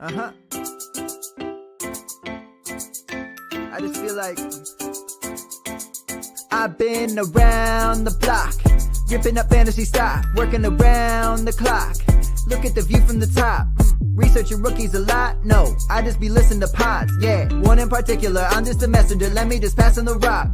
Uh-huh. I just feel like I've been around the block, ripping up fantasy stock, working around the clock. Look at the view from the top. Researching rookies a lot? No, I just be listening to pods. Yeah, one in particular, I'm just a messenger. Let me just pass on the rock.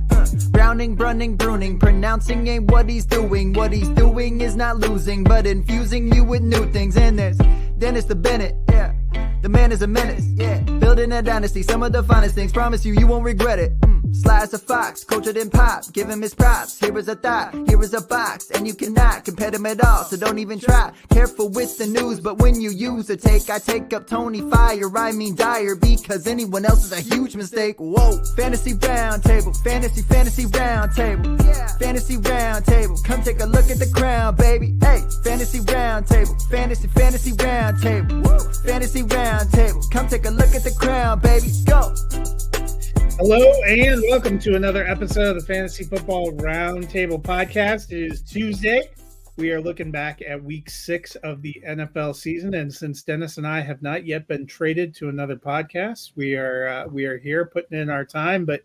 Browning, brunning, pruning, pronouncing ain't what he's doing. What he's doing is not losing, but infusing you with new things. And there's Dennis the Bennett, yeah. The man is a menace, yeah. Building a dynasty, some of the finest things. Promise you won't regret it. Sly as a fox, cultured in pop. Give him his props. Here is a thought, here is a box, and you cannot compare them at all. So don't even try. Careful with the news, but when you use a take, I take up Tony Fire. I mean Dyer, because anyone else is a huge mistake. Whoa, fantasy round table, fantasy round table, yeah. Fantasy round table. Come take a look at the crown, baby. Hey, fantasy round table, fantasy round table, woo. Fantasy round table. Come take a look at the crown, baby. Go. Hello and welcome to another episode of the Fantasy Football Roundtable Podcast. It is Tuesday. We are looking back at week 6 of the NFL season, and since Dennis and I have not yet been traded to another podcast, we are here putting in our time. But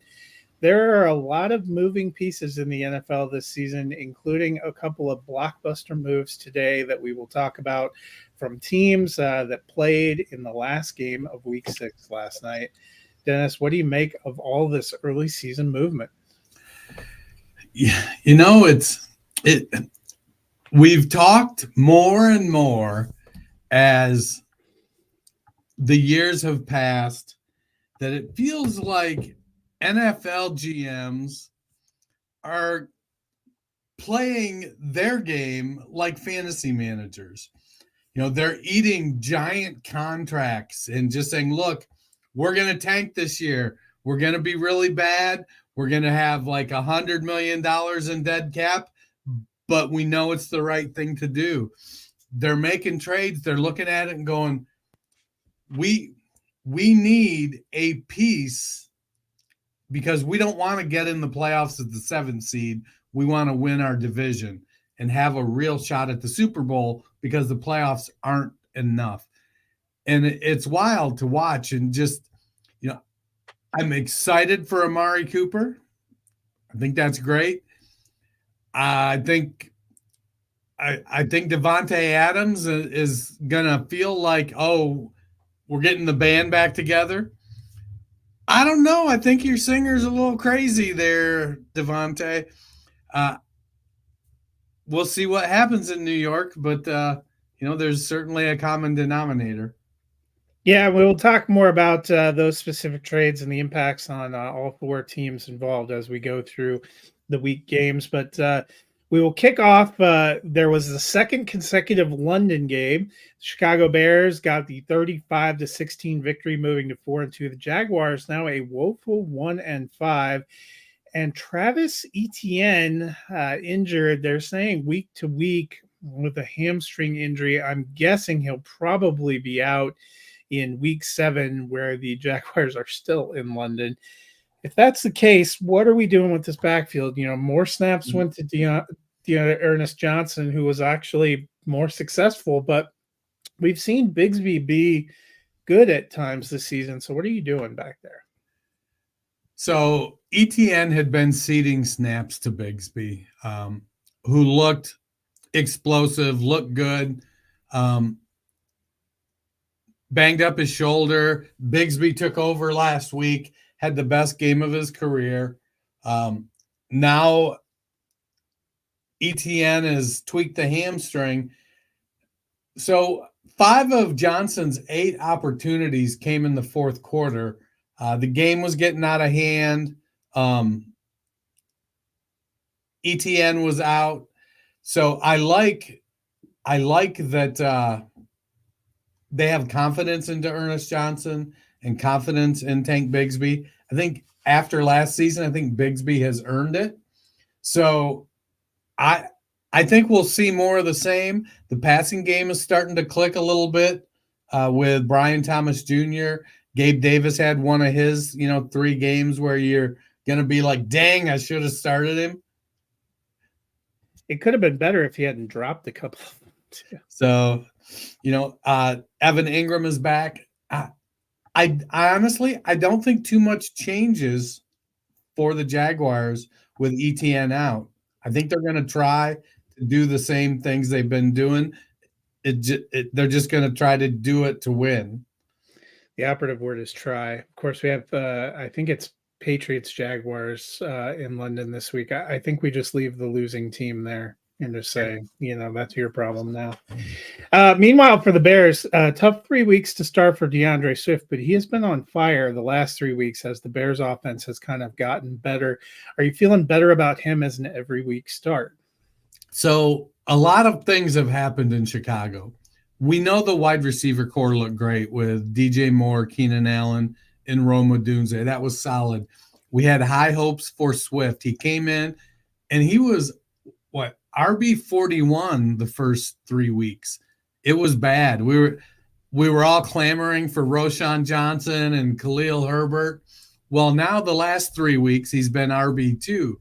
there are a lot of moving pieces in the NFL this season, including a couple of blockbuster moves today that we will talk about from teams that played in the last game of week 6 last night. Dennis, what do you make of all this early season movement? Yeah, we've talked more and more as the years have passed that it feels like NFL GMs are playing their game like fantasy managers. They're eating giant contracts and just saying, look, we're going to tank this year. We're going to be really bad. We're going to have like $100 million in dead cap, but we know it's the right thing to do. They're making trades. They're looking at it and going, we need a piece because we don't want to get in the playoffs as the 7th seed. We want to win our division and have a real shot at the Super Bowl because the playoffs aren't enough. And it's wild to watch, and just, I'm excited for Amari Cooper. I think that's great. I think Devontae Adams is gonna feel like, oh, we're getting the band back together. I don't know. I think your singer's a little crazy there, Devontae. We'll see what happens in New York, but there's certainly a common denominator. Yeah, we'll talk more about those specific trades and the impacts on all 4 teams involved as we go through the week games. But we will kick off. There was the second consecutive London game. The Chicago Bears got the 35-16 victory, moving to 4-2. The Jaguars now a woeful 1-5. And Travis Etienne injured. They're saying week to week with a hamstring injury. I'm guessing he'll probably be out in week 7, where the Jaguars are still in London. If that's the case, what are we doing with this backfield? More snaps went to Ernest Johnson, who was actually more successful, but we've seen Bigsby be good at times this season. So what are you doing back there? So ETN had been ceding snaps to Bigsby, who looked explosive, looked good. Banged up his shoulder. Bigsby took over last week, had the best game of his career. Now ETN has tweaked the hamstring. So 5 of Johnson's 8 opportunities came in the fourth quarter. The game was getting out of hand. ETN was out. So I like that they have confidence into Ernest Johnson and confidence in Tank Bigsby. I think after last season, I think Bigsby has earned it. So I think we'll see more of the same. The passing game is starting to click a little bit with Brian Thomas Jr. Gabe Davis had one of his, 3 games where you're going to be like, dang, I should have started him. It could have been better if he hadn't dropped a couple of them too. So, Evan Ingram is back. I honestly, I don't think too much changes for the Jaguars with ETN out. I think they're going to try to do the same things they've been doing. They're just going to try to do it to win. The operative word is try. Of course, we have, I think it's Patriots Jaguars in London this week. I think we just leave the losing team there and just say, that's your problem now. Meanwhile, for the Bears, tough 3 weeks to start for DeAndre Swift, but he has been on fire the last 3 weeks as the Bears offense has kind of gotten better. Are you feeling better about him as an every week start? So a lot of things have happened in Chicago. We know the wide receiver core looked great with DJ Moore, Keenan Allen, and Rome Odunze. That was solid. We had high hopes for Swift. He came in and he was RB41 the first 3 weeks. It was bad. We were all clamoring for Roschon Johnson and Khalil Herbert. Well, now the last 3 weeks he's been RB2.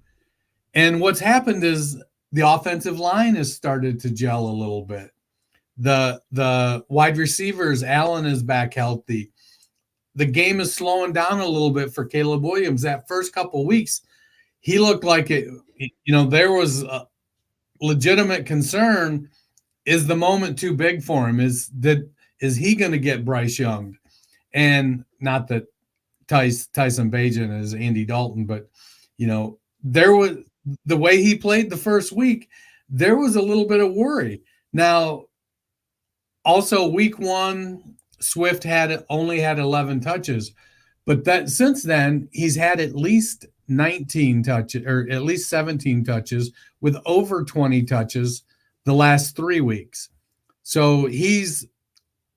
And what's happened is the offensive line has started to gel a little bit. The wide receivers, Allen is back healthy. The game is slowing down a little bit for Caleb Williams. That first couple weeks, he looked like it. There was a legitimate concern. Is the moment too big for him? Is he going to get Bryce Young? And not that Tyson Bagent is Andy Dalton, but there was the way he played the first week. There was a little bit of worry. Now, also week 1, Swift only had 11 touches, but that since then he's had at least 19 touches or at least 17 touches with over 20 touches the last 3 weeks. So he's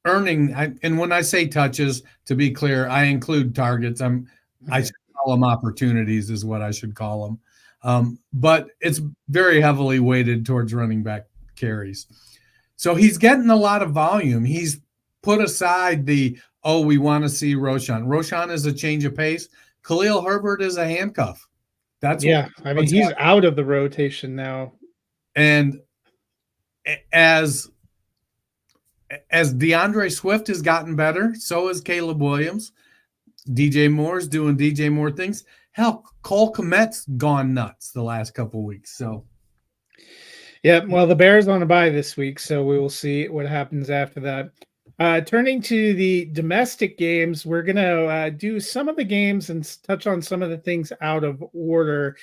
earning, and when I say touches, to be clear, I include targets. I should call them opportunities is what I should call them. But it's very heavily weighted towards running back carries. So he's getting a lot of volume. He's put aside we want to see Roschon. Roschon is a change of pace. Khalil Herbert is a handcuff. He's out of the rotation now. And as DeAndre Swift has gotten better, so has Caleb Williams. DJ Moore's doing DJ Moore things. Hell, Cole Kmet's gone nuts the last couple of weeks. So, yeah, well, the Bears on a bye this week, so we will see what happens after that. Turning to the domestic games, we're going to do some of the games and touch on some of the things out of order.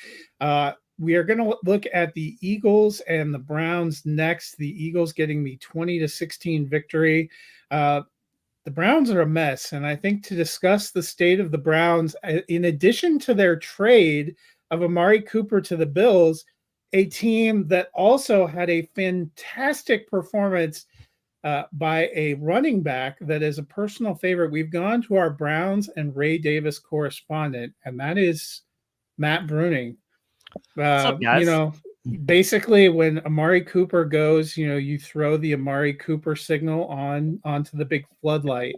We are going to look at the Eagles and the Browns next. The Eagles getting the 20-16 victory. The Browns are a mess, and I think to discuss the state of the Browns, in addition to their trade of Amari Cooper to the Bills, a team that also had a fantastic performance by a running back that is a personal favorite. We've gone to our Browns and Ray Davis correspondent, and that is Matt Bruning. What's up, guys? Basically when Amari Cooper goes, you throw the Amari Cooper signal onto the big floodlight,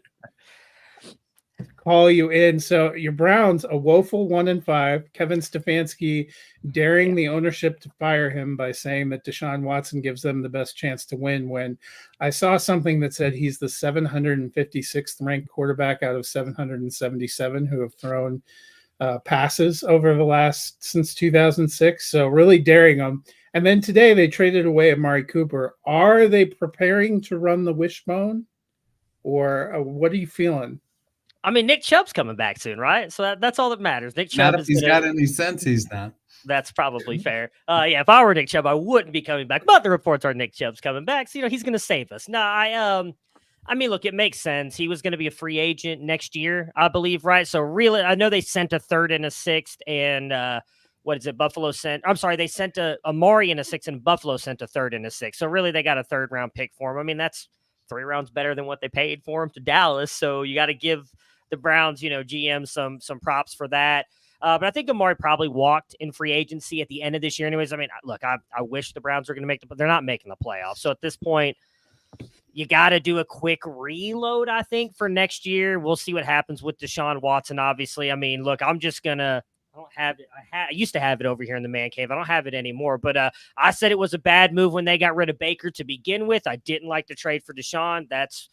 call you in. So your Browns, a woeful 1-5, Kevin Stefanski daring the ownership to fire him by saying that Deshaun Watson gives them the best chance to win, when I saw something that said he's the 756th ranked quarterback out of 777 who have thrown passes over since 2006. So really daring them. And then today they traded away Amari Cooper. Are they preparing to run the wishbone, or what are you feeling? I mean, Nick Chubb's coming back soon, right? So that's all that matters. Nick Chubb, not if he's got any sense, he's not. That's probably fair. Yeah, if I were Nick Chubb, I wouldn't be coming back. But the reports are Nick Chubb's coming back. So, he's going to save us. No, I mean, look, it makes sense. He was going to be a free agent next year, I believe, right? So really, I know they sent a 3rd and a 6th, and what is it? Buffalo sent. I'm sorry, they sent Amari in a 6th, and Buffalo sent a 3rd and a 6th. So really, they got a 3rd round pick for him. I mean, that's 3 rounds better than what they paid for him to Dallas. So you got to give the Browns, GM some props for that. But I think Amari probably walked in free agency at the end of this year. Anyways, I mean, look, I wish the Browns were going to make they're not making the playoffs. So at this point, you got to do a quick reload, I think, for next year. We'll see what happens with Deshaun Watson, obviously. I mean, look, I'm just going to – I don't have it. I used to have it over here in the man cave. I don't have it anymore. But I said it was a bad move when they got rid of Baker to begin with. I didn't like the trade for Deshaun. That's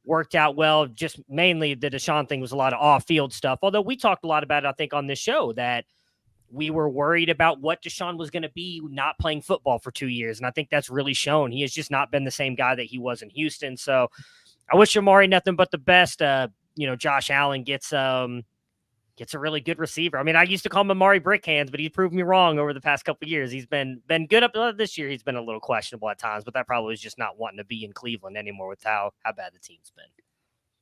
worked out well. Just mainly the Deshaun thing was a lot of off-field stuff. Although we talked a lot about it, I think, on this show that we were worried about what Deshaun was going to be not playing football for 2 years. And I think that's really shown. He has just not been the same guy that he was in Houston. So I wish Amari nothing but the best. Josh Allen gets a really good receiver. I mean, I used to call him Amari Brickhands, but he's proved me wrong over the past couple of years. He's been good up this year. He's been a little questionable at times, but that probably is just not wanting to be in Cleveland anymore with how bad the team's been.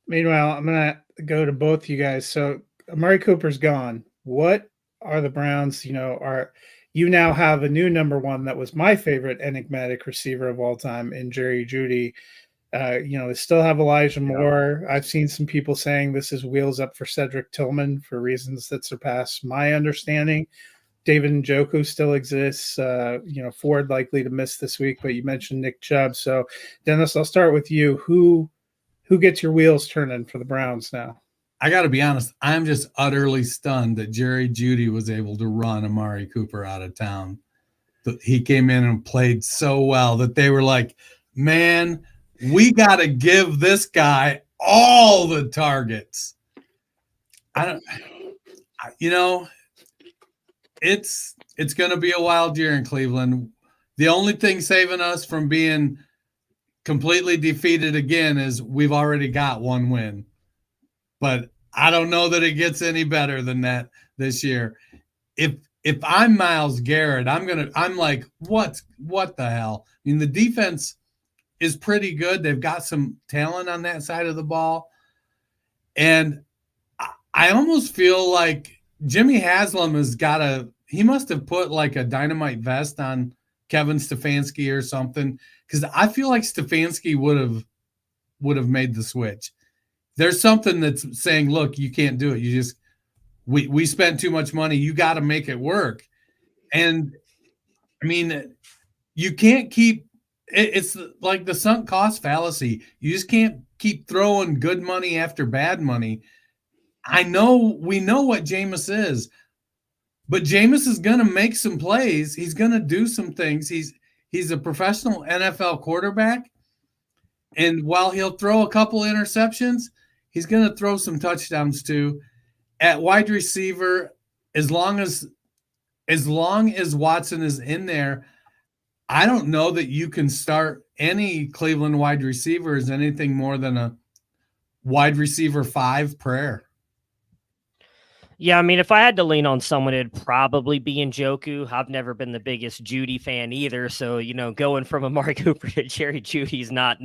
Meanwhile, I'm going to go to both you guys. So Amari Cooper's gone. What are the Browns? You now have a new number one that was my favorite enigmatic receiver of all time in Jerry Jeudy. They still have Elijah Moore. I've seen some people saying this is wheels up for Cedric Tillman for reasons that surpass my understanding. David Njoku still exists. Ford likely to miss this week, but you mentioned Nick Chubb. So, Dennis, I'll start with you. Who gets your wheels turning for the Browns now? I got to be honest. I'm just utterly stunned that Jerry Jeudy was able to run Amari Cooper out of town. He came in and played so well that they were like, man, we got to give this guy all the targets. It's going to be a wild year in Cleveland. The only thing saving us from being completely defeated again is we've already got one win. But I don't know that it gets any better than that this year. If I'm Myles Garrett, I'm like, what the hell? I mean, the defense is pretty good. They've got some talent on that side of the ball. And I almost feel like Jimmy Haslam he must have put like a dynamite vest on Kevin Stefanski or something, because I feel like Stefanski would have made the switch. There's something that's saying, look, you can't do it. We spent too much money. You got to make it work. And I mean, you can't keep, it's like the sunk cost fallacy. You just can't keep throwing good money after bad money. We know what Jameis is, but Jameis is going to make some plays. He's going to do some things. He's a professional NFL quarterback. And while he'll throw a couple interceptions, he's going to throw some touchdowns too. At wide receiver, as long as Watson is in there, I don't know that you can start any Cleveland wide receiver as anything more than a wide receiver 5 prayer. Yeah, I mean, if I had to lean on someone, it'd probably be Njoku. I've never been the biggest Jeudy fan either, so going from Amari Cooper to Jerry Jeudy's not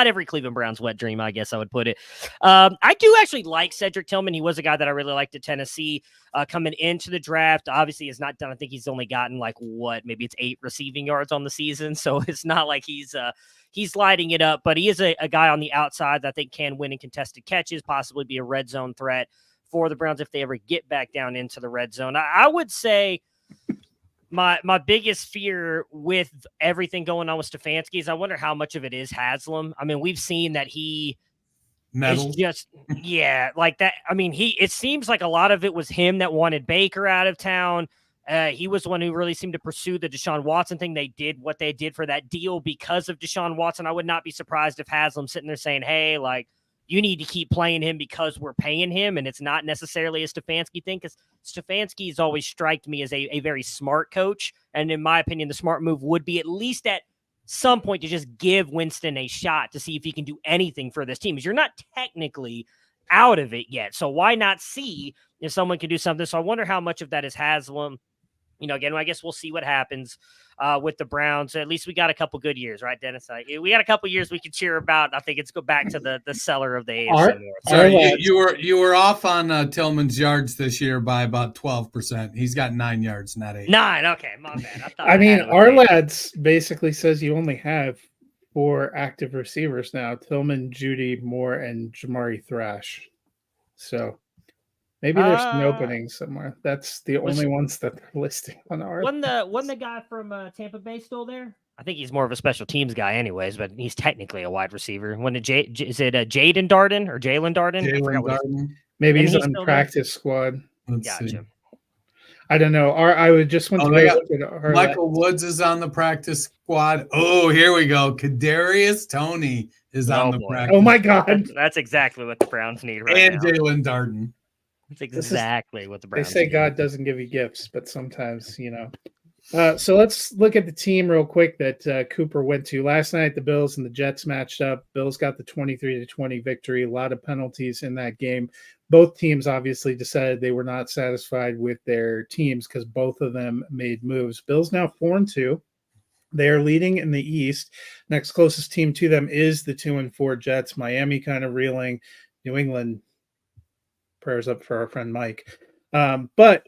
every Cleveland Browns wet dream, I guess I would put it. I do actually like Cedric Tillman. He was a guy that I really liked at Tennessee coming into the draft. Obviously, he's not done. I think he's only gotten maybe it's 8 receiving yards on the season, so it's not like he's lighting it up. But he is a guy on the outside that I think can win in contested catches, possibly be a red zone threat for the Browns if they ever get back down into the red zone. I would say my biggest fear with everything going on with Stefanski is I wonder how much of it is Haslam. I mean, we've seen that he is just, like that. I mean, it seems like a lot of it was him that wanted Baker out of town. He was the one who really seemed to pursue the Deshaun Watson thing. They did what they did for that deal because of Deshaun Watson. I would not be surprised if Haslam's sitting there saying, hey, you need to keep playing him because we're paying him, and it's not necessarily a Stefanski thing, because Stefanski has always striked me as a very smart coach, and in my opinion, the smart move would be at least at some point to just give Winston a shot to see if he can do anything for this team, because you're not technically out of it yet, so why not see if someone can do something? So I wonder how much of that is Haslam. Again, I guess we'll see what happens with the Browns. At least we got a couple good years, right, Dennis? We got a couple years we can cheer about. I think it's go back to the cellar of the AFC North. Sorry, you were off on Tillman's yards this year by about 12%. He's got 9 yards, not 8. 9, okay, my bad. Our lads basically says you only have 4 active receivers now: Tillman, Jeudy, Moore, and Jamari Thrash. So maybe there's an opening somewhere. That's the only ones that they're listing on our. Wasn't the guy from Tampa Bay still there? I think he's more of a special teams guy, anyways, but he's technically a wide receiver. Is it Jaden Darden or Jalen Darden? Maybe he's on practice squad. Let's see. I don't know. I would just want to look at Michael Woods is on the practice squad. Oh, here we go. Kadarius Toney is Oh, on the boy. practice. Oh my God. That's exactly what the Browns need right and now. Jalen Darden. That's exactly what the They Browns say need. God doesn't give you gifts, but sometimes, So let's look at the team real quick that Cooper went to last night. The Bills and the Jets matched up. Bills got the 23-20 victory. A lot of penalties in that game. Both teams obviously decided they were not satisfied with their teams because both of them made moves. Bills now 4-2. They are leading in the East. Next closest team to them is the 2-4 Jets. Miami kind of reeling. New England, prayers up for our friend Mike. But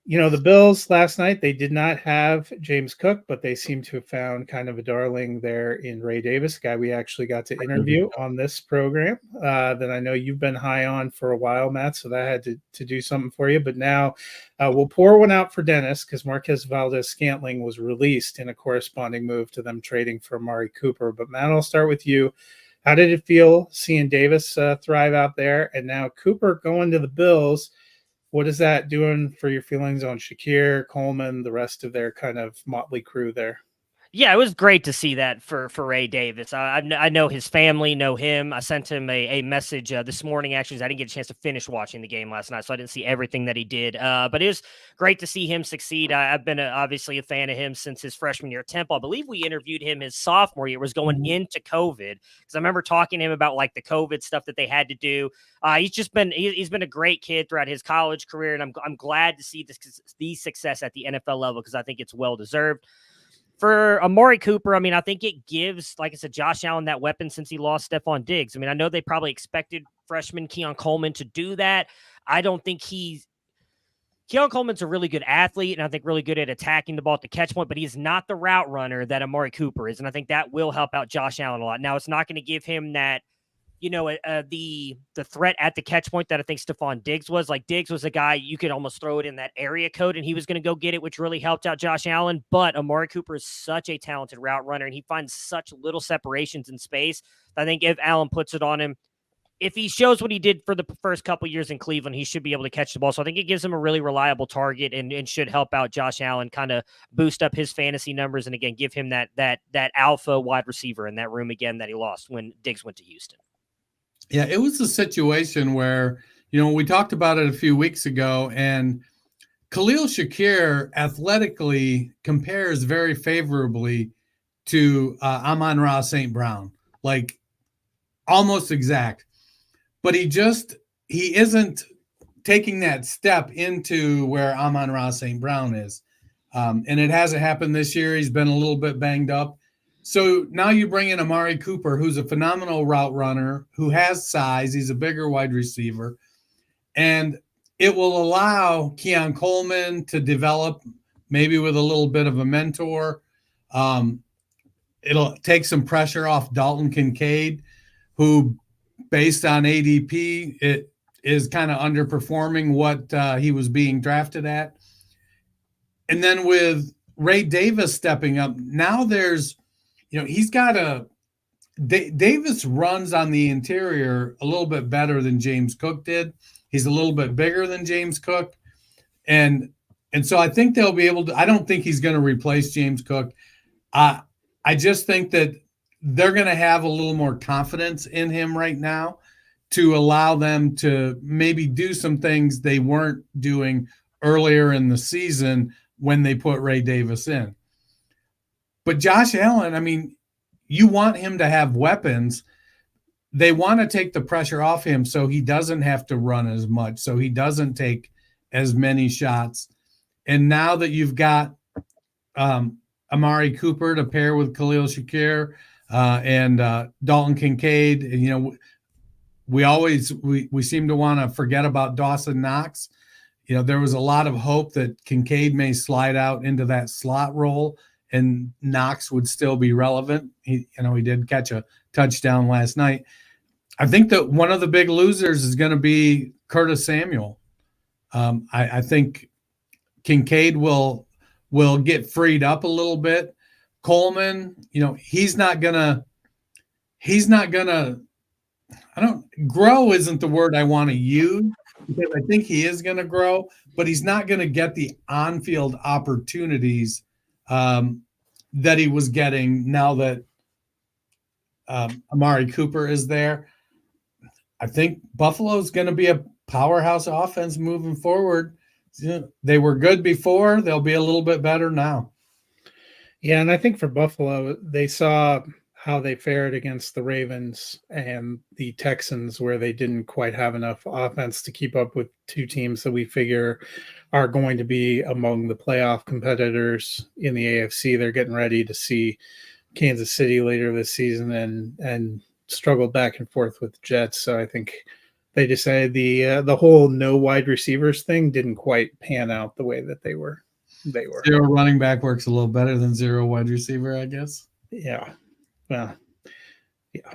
the Bills last night, they did not have James Cook, but they seem to have found kind of a darling there in Ray Davis, a guy we actually got to interview on this program that I know you've been high on for a while, Matt, so that had to do something for you. But now we'll pour one out for Dennis because Marquez Valdez-Scantling was released in a corresponding move to them trading for Amari Cooper. But Matt, I'll start with you. How did it feel seeing Davis thrive out there? And now Cooper going to the Bills. What is that doing for your feelings on Shakir, Coleman, the rest of their kind of motley crew there? Yeah, it was great to see that for Ray Davis. I know his family, know him. I sent him a message this morning, actually. I didn't get a chance to finish watching the game last night, so I didn't see everything that he did. But it was great to see him succeed. I've been obviously a fan of him since his freshman year at Temple. I believe we interviewed him his sophomore year. It was going into COVID, because I remember talking to him about like the COVID stuff that they had to do. He's been a great kid throughout his college career, and I'm glad to see the success at the NFL level because I think it's well deserved. For Amari Cooper, I mean, I think it gives, like I said, Josh Allen that weapon since he lost Stephon Diggs. I mean, I know they probably expected freshman Keon Coleman to do that. I don't think Keon Coleman's a really good athlete, and I think really good at attacking the ball at the catch point, but he's not the route runner that Amari Cooper is, and I think that will help out Josh Allen a lot. Now, it's not going to give him that, the threat at the catch point that I think Stephon Diggs was. Like, Diggs was a guy you could almost throw it in that area code and he was going to go get it, which really helped out Josh Allen. But Amari Cooper is such a talented route runner and he finds such little separations in space. I think if Allen puts it on him, if he shows what he did for the first couple years in Cleveland, he should be able to catch the ball. So I think it gives him a really reliable target and should help out Josh Allen, kind of boost up his fantasy numbers. And again, give him that alpha wide receiver in that room again that he lost when Diggs went to Houston. Yeah, it was a situation where, we talked about it a few weeks ago, and Khalil Shakir athletically compares very favorably to Amon-Ra St. Brown, like almost exact. But he isn't taking that step into where Amon-Ra St. Brown is. And it hasn't happened this year. He's been a little bit banged up. So now you bring in Amari Cooper, who's a phenomenal route runner, who has size. He's a bigger wide receiver. And it will allow Keon Coleman to develop maybe with a little bit of a mentor. It'll take some pressure off Dalton Kincaid, who, based on ADP, it is kind of underperforming what he was being drafted at. And then with Ray Davis stepping up, now there's, he's got Davis runs on the interior a little bit better than James Cook did. He's a little bit bigger than James Cook. And so I think they'll be able to, I don't think he's going to replace James Cook. I just think that they're going to have a little more confidence in him right now to allow them to maybe do some things they weren't doing earlier in the season when they put Ray Davis in. But Josh Allen, I mean, you want him to have weapons. They want to take the pressure off him so he doesn't have to run as much, so he doesn't take as many shots. And now that you've got Amari Cooper to pair with Khalil Shakir and Dalton Kincaid, and, we seem to want to forget about Dawson Knox. There was a lot of hope that Kincaid may slide out into that slot role and Knox would still be relevant. He did catch a touchdown last night. I think that one of the big losers is going to be Curtis Samuel. I think Kincaid will get freed up a little bit. Coleman, he's not gonna grow isn't the word I want to use, because I think he is going to grow, but he's not going to get the on-field opportunities that he was getting now that Amari Cooper is there. I think Buffalo's going to be a powerhouse offense moving forward. They were good before. They'll be a little bit better now. Yeah, and I think for Buffalo, they saw how they fared against the Ravens and the Texans, where they didn't quite have enough offense to keep up with two teams that we figure are going to be among the playoff competitors in the AFC. They're getting ready to see Kansas City later this season and struggled back and forth with the Jets. So I think they decided the whole no wide receivers thing didn't quite pan out the way that they were. Zero running back works a little better than zero wide receiver, I guess. Yeah. Well, yeah.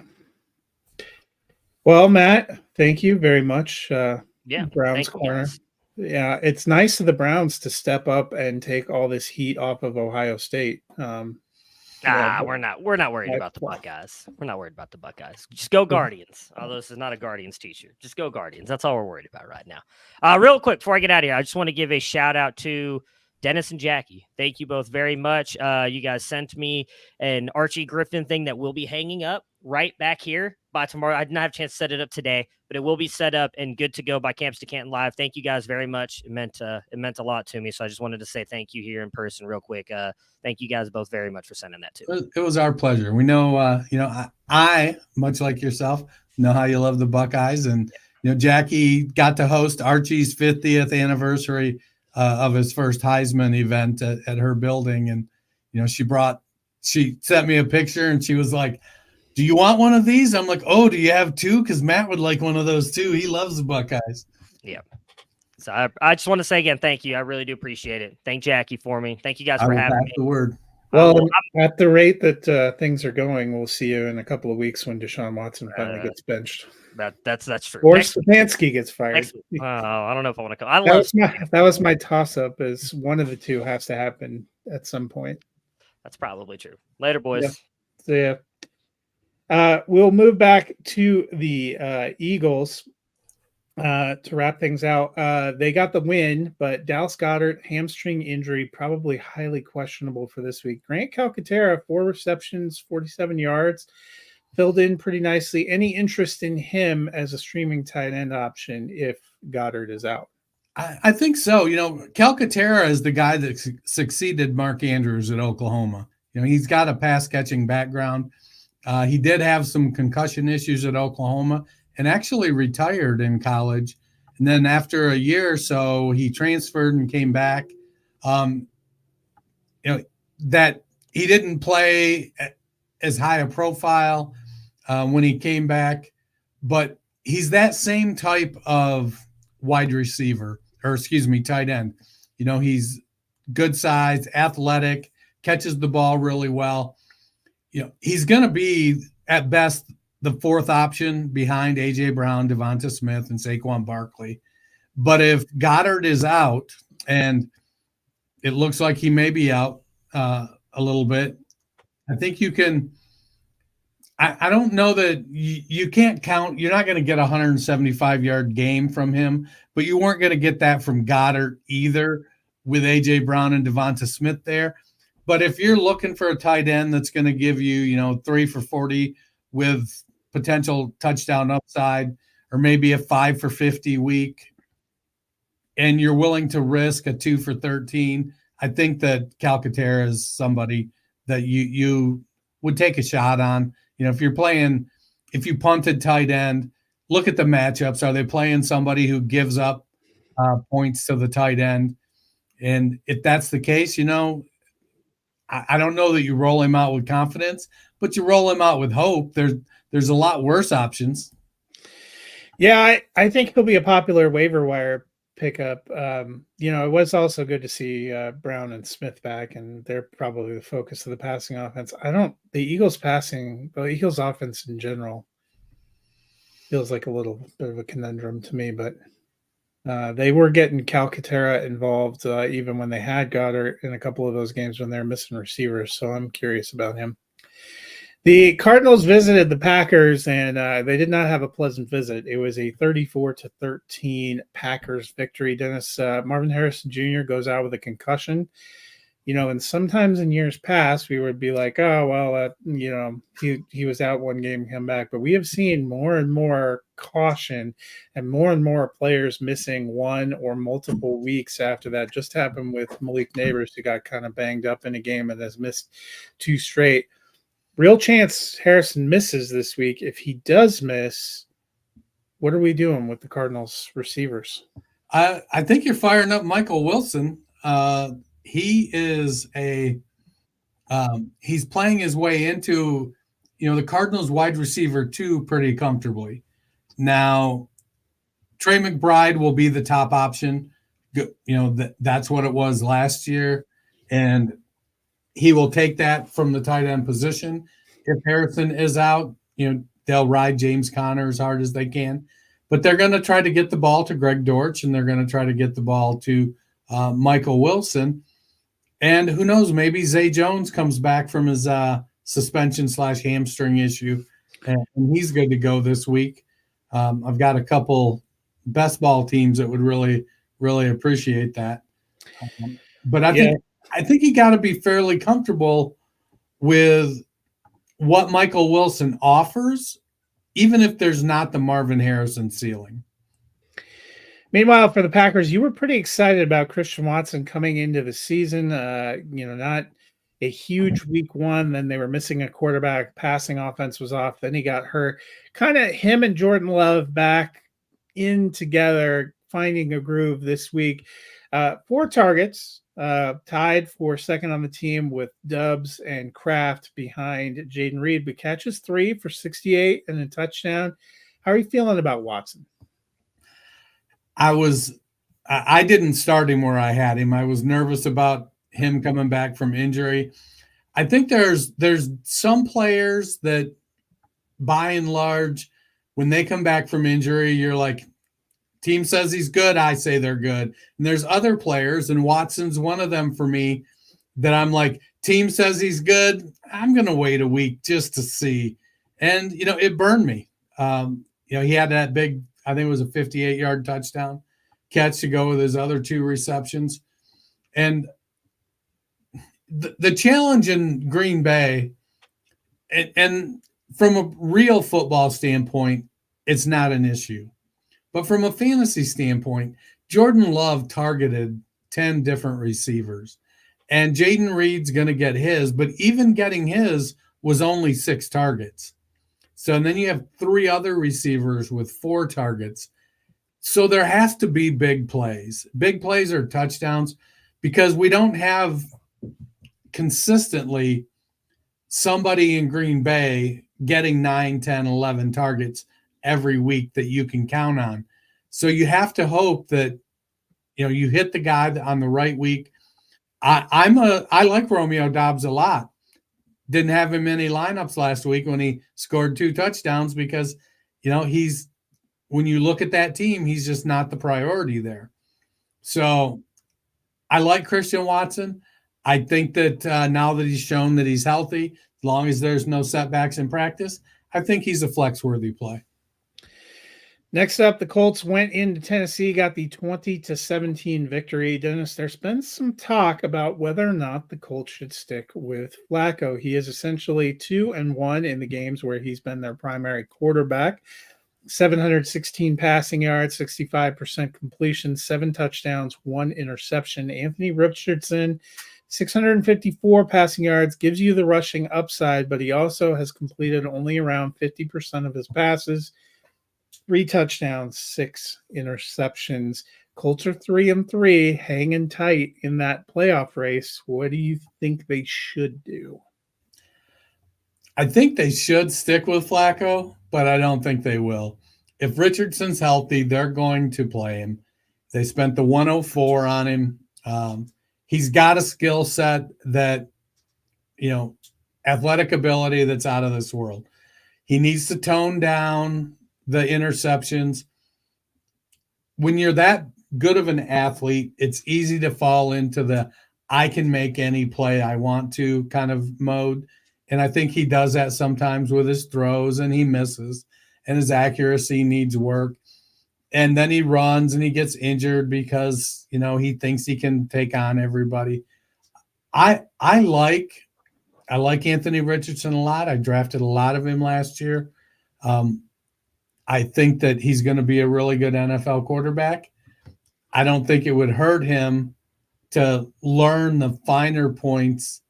Well, Matt, thank you very much. Browns Corner. Guys. Yeah, it's nice of the Browns to step up and take all this heat off of Ohio State. We're not worried about the Buckeyes. We're not worried about the Buckeyes. Just go Guardians. Although this is not a Guardians t-shirt. Just go Guardians. That's all we're worried about right now. Real quick before I get out of here, I just want to give a shout out to Dennis and Jackie. Thank you both very much. You guys sent me an Archie Griffin thing that will be hanging up right back here by tomorrow. I did not have a chance to set it up today, but it will be set up and good to go by Camps to Canton Live. Thank you guys very much. It meant a lot to me. So I just wanted to say thank you here in person real quick. Thank you guys both very much for sending that to me. It was our pleasure. We know, I much like yourself, know how you love the Buckeyes, and Jackie got to host Archie's 50th anniversary of his first Heisman event at her building. And, she sent me a picture and she was like, "Do you want one of these?" I'm like, "Oh, do you have two? Because Matt would like one of those too. He loves the Buckeyes." Yeah. So I just want to say again, thank you. I really do appreciate it. Thank Jackie for me. Thank you guys for having me. The word. Well, at the rate that things are going, we'll see you in a couple of weeks when Deshaun Watson finally gets benched. That's true. Or Stefanski gets fired. I don't know if I want to go. That was my toss-up. Is one of the two has to happen at some point. That's probably true. Later, boys. Yeah. We'll move back to the Eagles to wrap things out. They got the win, but Dallas Goedert, hamstring injury, probably highly questionable for this week. Grant Calcaterra, 4 receptions, 47 yards, filled in pretty nicely. Any interest in him as a streaming tight end option if Goddard is out? I think so. Calcaterra is the guy that succeeded Mark Andrews at Oklahoma. He's got a pass catching background. He did have some concussion issues at Oklahoma and actually retired in college. And then after a year or so, he transferred and came back. That he didn't play as high a profile when he came back, but he's that same type of wide receiver, tight end. He's good size, athletic, catches the ball really well. He's going to be at best the 4th option behind A.J. Brown, Devonta Smith, and Saquon Barkley. But if Goddard is out, and it looks like he may be out a little bit, I think you can – I don't know that you can't count – you're not going to get a 175-yard game from him, but you weren't going to get that from Goddard either with A.J. Brown and Devonta Smith there. But if you're looking for a tight end that's going to give you, 3 for 40 with potential touchdown upside, or maybe a 5 for 50 week, and you're willing to risk a 2 for 13, I think that Calcaterra is somebody that you would take a shot on. If you punted tight end, look at the matchups. Are they playing somebody who gives up points to the tight end? And if that's the case, I don't know that you roll him out with confidence, but you roll him out with hope. There's a lot worse options. Yeah, I think he'll be a popular waiver wire pickup. It was also good to see Brown and Smith back, and they're probably the focus of the passing offense. The Eagles offense in general feels like a little bit of a conundrum to me, but they were getting Calcaterra involved even when they had Goddard in a couple of those games when they were missing receivers. So I'm curious about him. The Cardinals visited the Packers, and they did not have a pleasant visit. It was a 34-13 Packers victory. Dennis, Marvin Harrison Jr. goes out with a concussion. And sometimes in years past, we would be like, oh, well, he was out one game, come back. But we have seen more and more caution and more players missing one or multiple weeks after that. Just happened with Malik Neighbors, who got kind of banged up in a game and has missed 2 straight. Real chance Harrison misses this week. If he does miss, what are we doing with the Cardinals receivers? I think you're firing up Michael Wilson. He is he's playing his way into, the Cardinals wide receiver 2 pretty comfortably. Now, Trey McBride will be the top option. That's what it was last year. And he will take that from the tight end position. If Harrison is out, they'll ride James Conner as hard as they can. But they're going to try to get the ball to Greg Dortch, and they're going to try to get the ball to Michael Wilson. And who knows, maybe Zay Jones comes back from his suspension/hamstring issue, and he's good to go this week. I've got a couple best ball teams that would really, really appreciate that. But I think you got to be fairly comfortable with what Michael Wilson offers, even if there's not the Marvin Harrison ceiling. Meanwhile, for the Packers, you were pretty excited about Christian Watson coming into the season. Not a huge week 1. Then they were missing a quarterback. Passing offense was off. Then he got hurt. Kind of him and Jordan Love back in together, finding a groove this week. 4 targets, tied for second on the team with Dubs and Kraft behind Jaden Reed, but catches 3 for 68 and a touchdown. How are you feeling about Watson? I didn't start him where I had him. I was nervous about him coming back from injury. I think there's some players that, by and large, when they come back from injury, you're like, team says he's good, I say they're good. And there's other players, and Watson's one of them for me, that I'm like, team says he's good, I'm going to wait a week just to see. And, it burned me. He had that big, I think it was a 58-yard touchdown catch to go with his other 2 receptions. And the challenge in Green Bay, and from a real football standpoint, it's not an issue. But from a fantasy standpoint, Jordan Love targeted 10 different receivers. And Jaden Reed's going to get his, but even getting his was only 6 targets. So and then you have 3 other receivers with 4 targets. So there has to be big plays. Big plays are touchdowns, because we don't have consistently somebody in Green Bay getting 9, 10, 11 targets every week that you can count on. So you have to hope that, you hit the guy on the right week. I like Romeo Doubs a lot. Didn't have him in any lineups last week when he scored 2 touchdowns because, when you look at that team, he's just not the priority there. So I like Christian Watson. I think that now that he's shown that he's healthy, as long as there's no setbacks in practice, I think he's a flex-worthy play. Next up, the Colts went into Tennessee, got the 20-17 victory. Dennis, there's been some talk about whether or not the Colts should stick with Flacco. He is essentially 2-1 in the games where he's been their primary quarterback. 716 passing yards, 65% completion, 7 touchdowns, 1 interception. Anthony Richardson, 654 passing yards, gives you the rushing upside, but he also has completed only around 50% of his passes. 3 touchdowns, 6 interceptions. Colts are 3-3, hanging tight in that playoff race. What do you think they should do? I think they should stick with Flacco, but I don't think they will. If Richardson's healthy, they're going to play him. They spent the 104 on him. He's got a skill set that, athletic ability that's out of this world. He needs to tone down the interceptions. When you're that good of an athlete, it's easy to fall into the I can make any play I want to kind of mode. And I think he does that sometimes with his throws, and he misses, and his accuracy needs work. And then he runs and he gets injured because, he thinks he can take on everybody. I like Anthony Richardson a lot. I drafted a lot of him last year. I think that he's going to be a really good NFL quarterback. I don't think it would hurt him to learn the finer points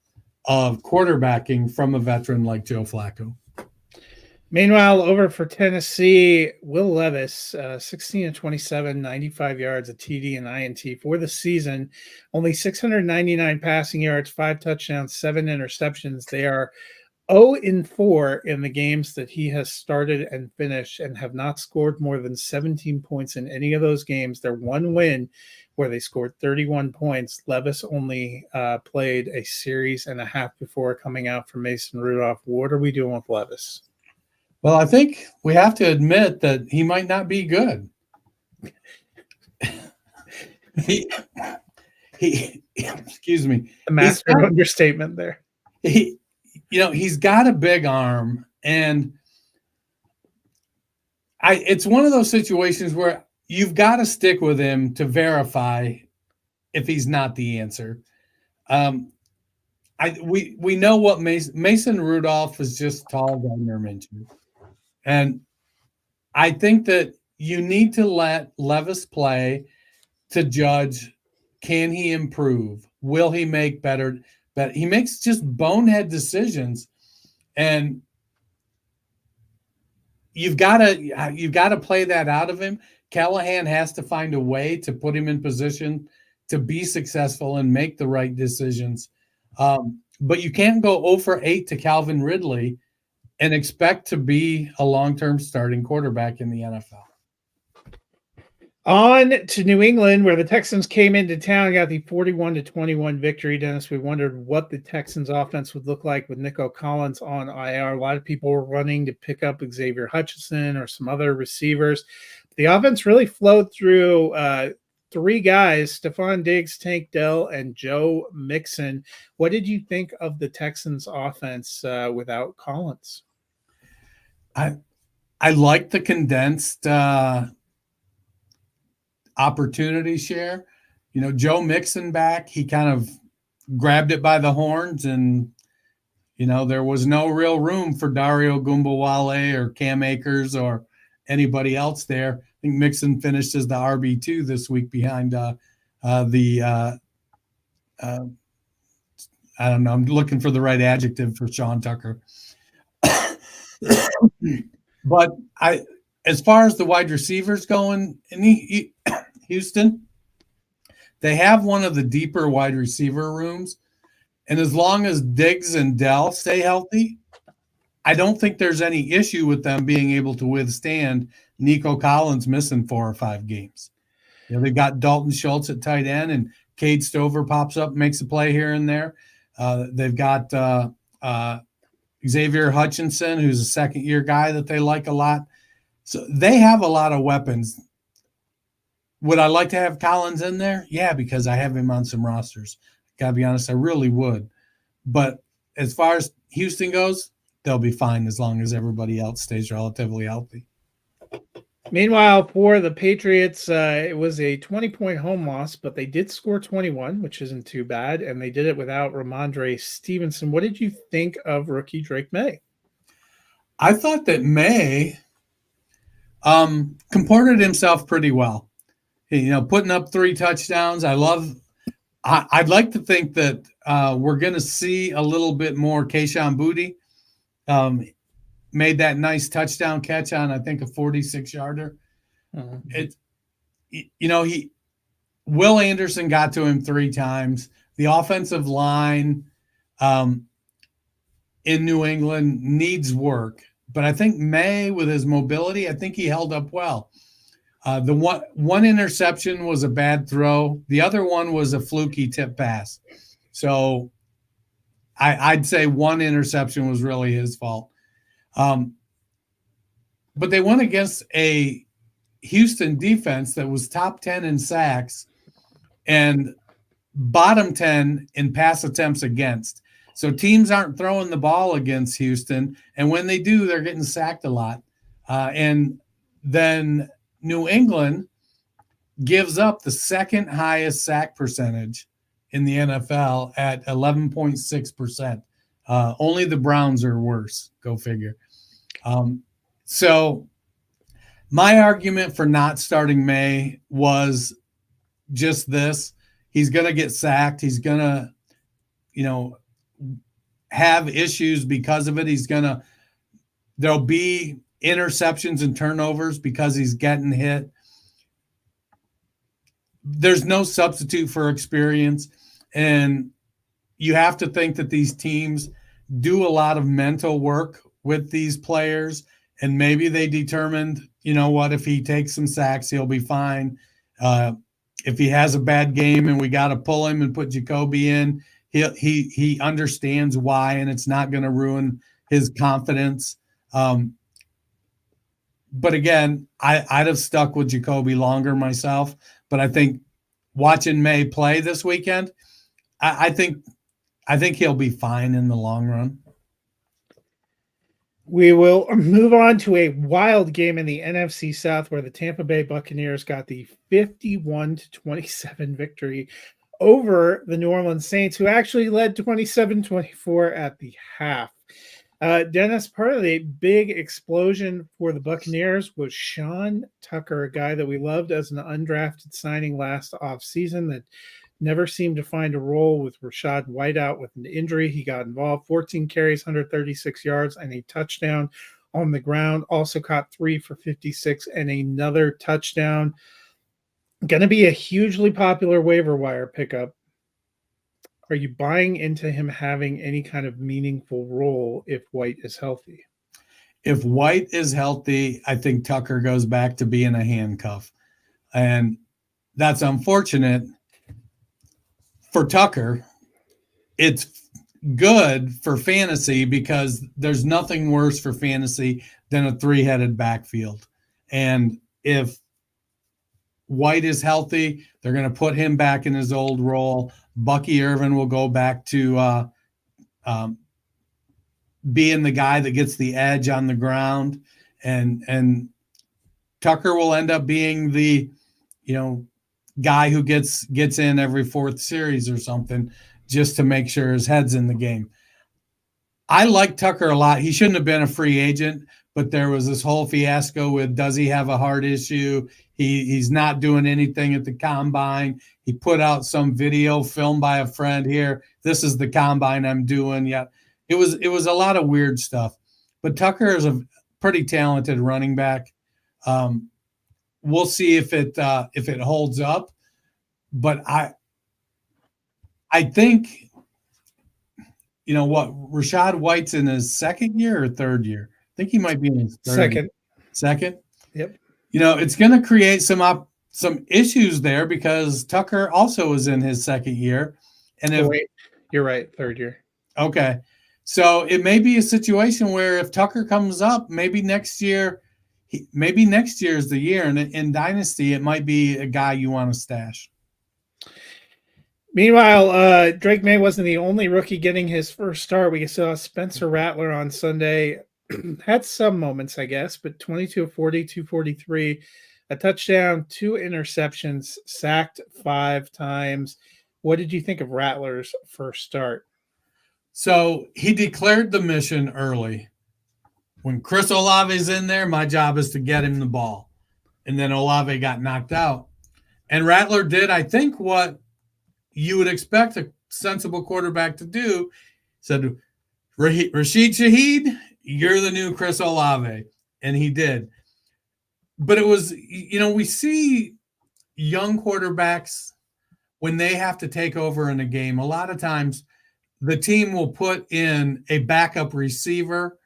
of quarterbacking from a veteran like Joe Flacco. Meanwhile, over for Tennessee, Will Levis, 16 of 27, 95 yards, a TD and INT for the season. Only 699 passing yards, 5 touchdowns, 7 interceptions. They are 0-4 in the games that he has started and finished and have not scored more than 17 points in any of those games. Their one win where they scored 31 points. Levis only played a series and a half before coming out from Mason Rudolph. What are we doing with Levis? Well, I think we have to admit that he might not be good. he excuse me. The master of understatement there. He's got a big arm, and it's one of those situations where you've got to stick with him to verify if he's not the answer. We know what Mason Rudolph is just tall Gardner Minshew. And I think that you need to let Levis play to judge, can he improve? Will he make better? But he makes just bonehead decisions. And you've got to play that out of him. Callahan has to find a way to put him in position to be successful and make the right decisions. But you can't go 0-for-8 to Calvin Ridley and expect to be a long-term starting quarterback in the NFL. On to New England, where the Texans came into town and got the 41-21 victory. Dennis, we wondered what the Texans offense would look like with Nico Collins on IR. A lot of people were running to pick up Xavier Hutchinson or some other receivers. The offense really flowed through three guys, Stephon Diggs, Tank Dell, and Joe Mixon. What did you think of the Texans offense without Collins? I like the condensed opportunity share. Joe Mixon back, he kind of grabbed it by the horns, and there was no real room for Dario Gumbawale or Cam Akers or anybody else there. I think Mixon finished as the RB2 this week behind I don't know, I'm looking for the right adjective for Sean Tucker. But as far as the wide receivers going in Houston, they have one of the deeper wide receiver rooms. And as long as Diggs and Dell stay healthy, I don't think there's any issue with them being able to withstand Nico Collins missing 4 or 5 games. They've got Dalton Schultz at tight end, and Cade Stover pops up, makes a play here and there. They've got Xavier Hutchinson, who's a second-year guy that they like a lot. So they have a lot of weapons. Would I like to have Collins in there? Yeah, because I have him on some rosters. Got to be honest, I really would. But as far as Houston goes, they'll be fine as long as everybody else stays relatively healthy. Meanwhile, for the Patriots, it was a 20-point home loss, but they did score 21, which isn't too bad, and they did it without Ramondre Stevenson. What did you think of rookie Drake May? I thought that May comported himself pretty well. Putting up 3 touchdowns. I'd like to think that we're going to see a little bit more. Kayshon Boutte made that nice touchdown catch on, I think, a 46-yarder. Will Anderson got to him 3 times. The offensive line in New England needs work, but I think May, with his mobility, I think he held up well. The one interception was a bad throw. The other one was a fluky tip pass. So I'd say one interception was really his fault. But they went against a Houston defense that was top 10 in sacks and bottom 10 in pass attempts against. So teams aren't throwing the ball against Houston, and when they do, they're getting sacked a lot. And then New England gives up the second highest sack percentage in the NFL at 11.6%. Only the Browns are worse. Go figure. So my argument for not starting May was just this. He's going to get sacked. He's going to, have issues because of it. There'll be interceptions and turnovers because he's getting hit. There's no substitute for experience. And you have to think that these teams do a lot of mental work with these players. And maybe they determined, if he takes some sacks, he'll be fine. If he has a bad game and we got to pull him and put Jacoby in, he understands why, and it's not going to ruin his confidence. But again, I'd have stuck with Jacoby longer myself. But I think watching May play this weekend, I think he'll be fine in the long run. We will move on to a wild game in the NFC South where the Tampa Bay Buccaneers got the 51-27 victory over the New Orleans Saints, who actually led 27-24 at the half. Dennis, part of the big explosion for the Buccaneers was Sean Tucker, a guy that we loved as an undrafted signing last offseason that never seemed to find a role with Rachaad White out with an injury. He got involved, 14 carries, 136 yards, and a touchdown on the ground. Also caught 3 for 56 and another touchdown. Going to be a hugely popular waiver wire pickup. Are you buying into him having any kind of meaningful role if White is healthy? If White is healthy, I think Tucker goes back to being a handcuff. And that's unfortunate for Tucker. It's good for fantasy because there's nothing worse for fantasy than a three-headed backfield. And if White is healthy, they're going to put him back in his old role. Bucky Irvin will go back to being the guy that gets the edge on the ground, and Tucker will end up being the guy who gets in every fourth series or something just to make sure his head's in the game. I like Tucker a lot. He shouldn't have been a free agent, but there was this whole fiasco with, does he have a heart issue? He's not doing anything at the combine. He put out some video filmed by a friend here. This is the combine I'm doing. Yeah, it was a lot of weird stuff. But Tucker is a pretty talented running back. We'll see if it holds up. But I think Rachaad White's in his second year or third year. I think he might be in his third Second. year. Second? Yep. It's going to create some issues there because Tucker also is in his second year. And Wait, you're right, third year. Okay. So it may be a situation where if Tucker comes up, maybe next year is the year. And in Dynasty, it might be a guy you want to stash. Meanwhile, Drake May wasn't the only rookie getting his first start. We saw Spencer Rattler on Sunday. Had some moments, I guess, but 22 of 40, 243, a touchdown, 2 interceptions, sacked 5 times. What did you think of Rattler's first start? So he declared the mission early. When Chris Olave's in there, my job is to get him the ball. And then Olave got knocked out. And Rattler did, I think, what you would expect a sensible quarterback to do. Said, Rashid Shaheed, you're the new Chris Olave. And he did. But it was, we see young quarterbacks when they have to take over in a game. A lot of times the team will put in a backup receiver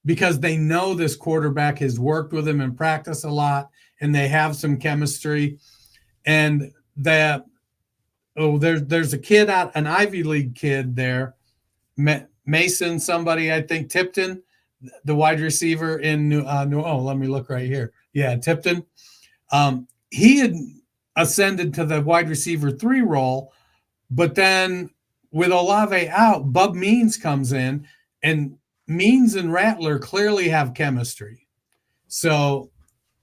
because they know this quarterback has worked with him in practice a lot and they have some chemistry. And there's a kid out, an Ivy League kid there, Mason, somebody, I think Tipton, the wide receiver in let me look right here. Yeah, Tipton. He had ascended to the wide receiver 3 role, but then with Olave out, Bub Means comes in, and Means and Rattler clearly have chemistry. So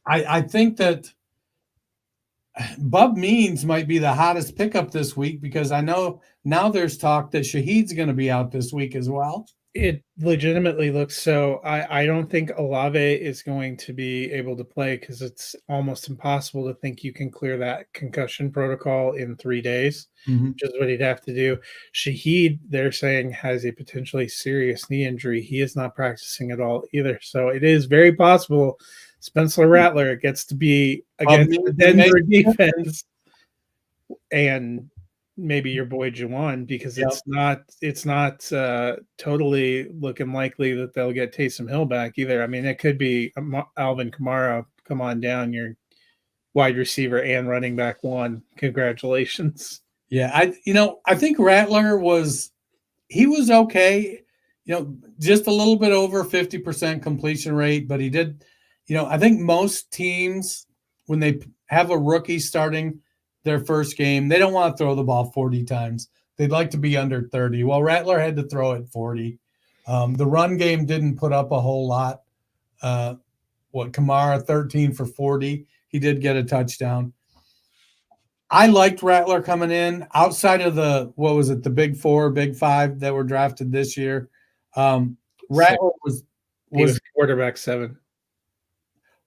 I think that Bub Means might be the hottest pickup this week because I know now there's talk that Shaheed's going to be out this week as well. It legitimately looks so. I don't think Olave is going to be able to play because it's almost impossible to think you can clear that concussion protocol in 3 days, which is what he'd have to do. Shaheed, they're saying, has a potentially serious knee injury. He is not practicing at all either. So it is very possible Spencer Rattler gets to be against the Denver defense and maybe your boy Juwan, because it's not totally looking likely that they'll get Taysom Hill back either. I mean, it could be Alvin Kamara, come on down, your wide receiver and running back one. Congratulations. Yeah, I think Rattler was okay, just a little bit over 50% completion rate, but he did, I think most teams, when they have a rookie starting their first game, they don't want to throw the ball 40 times. They'd like to be under 30. Well, Rattler had to throw it 40. The run game didn't put up a whole lot. Kamara 13 for 40. He did get a touchdown. I liked Rattler coming in outside of the big four, big five that were drafted this year. Rattler was quarterback 7.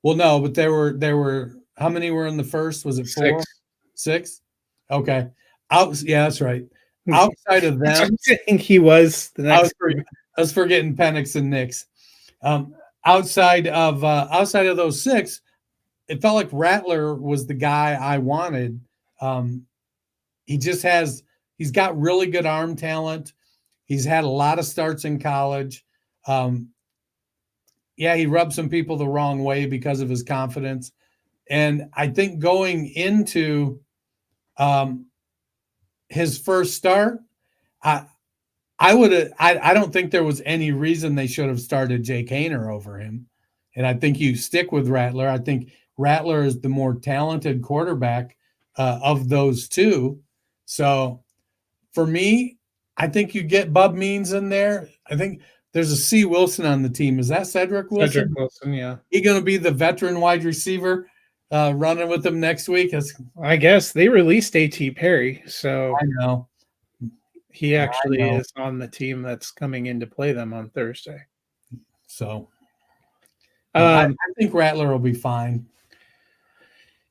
Well, no, but there were how many were in the first? Was it 4? 6? Okay. Yeah, that's right. Outside of them, I think he was the next. I was forgetting Penix and Nix. Outside of those 6, it felt like Rattler was the guy I wanted. He's got really good arm talent. He's had a lot of starts in college. He rubbed some people the wrong way because of his confidence. And I think going into his first start, I don't think there was any reason they should have started Jake Haener over him. And I think you stick with Rattler. I think Rattler is the more talented quarterback of those two. So for me, I think you get Bub Means in there. I think there's a C. Wilson on the team. Is that Cedric Wilson? Cedric Wilson, yeah. He going to be the veteran wide receiver running with them next week? I guess they released A.T. Perry, so I know he actually is on the team that's coming in to play them on Thursday. So I think Rattler will be fine.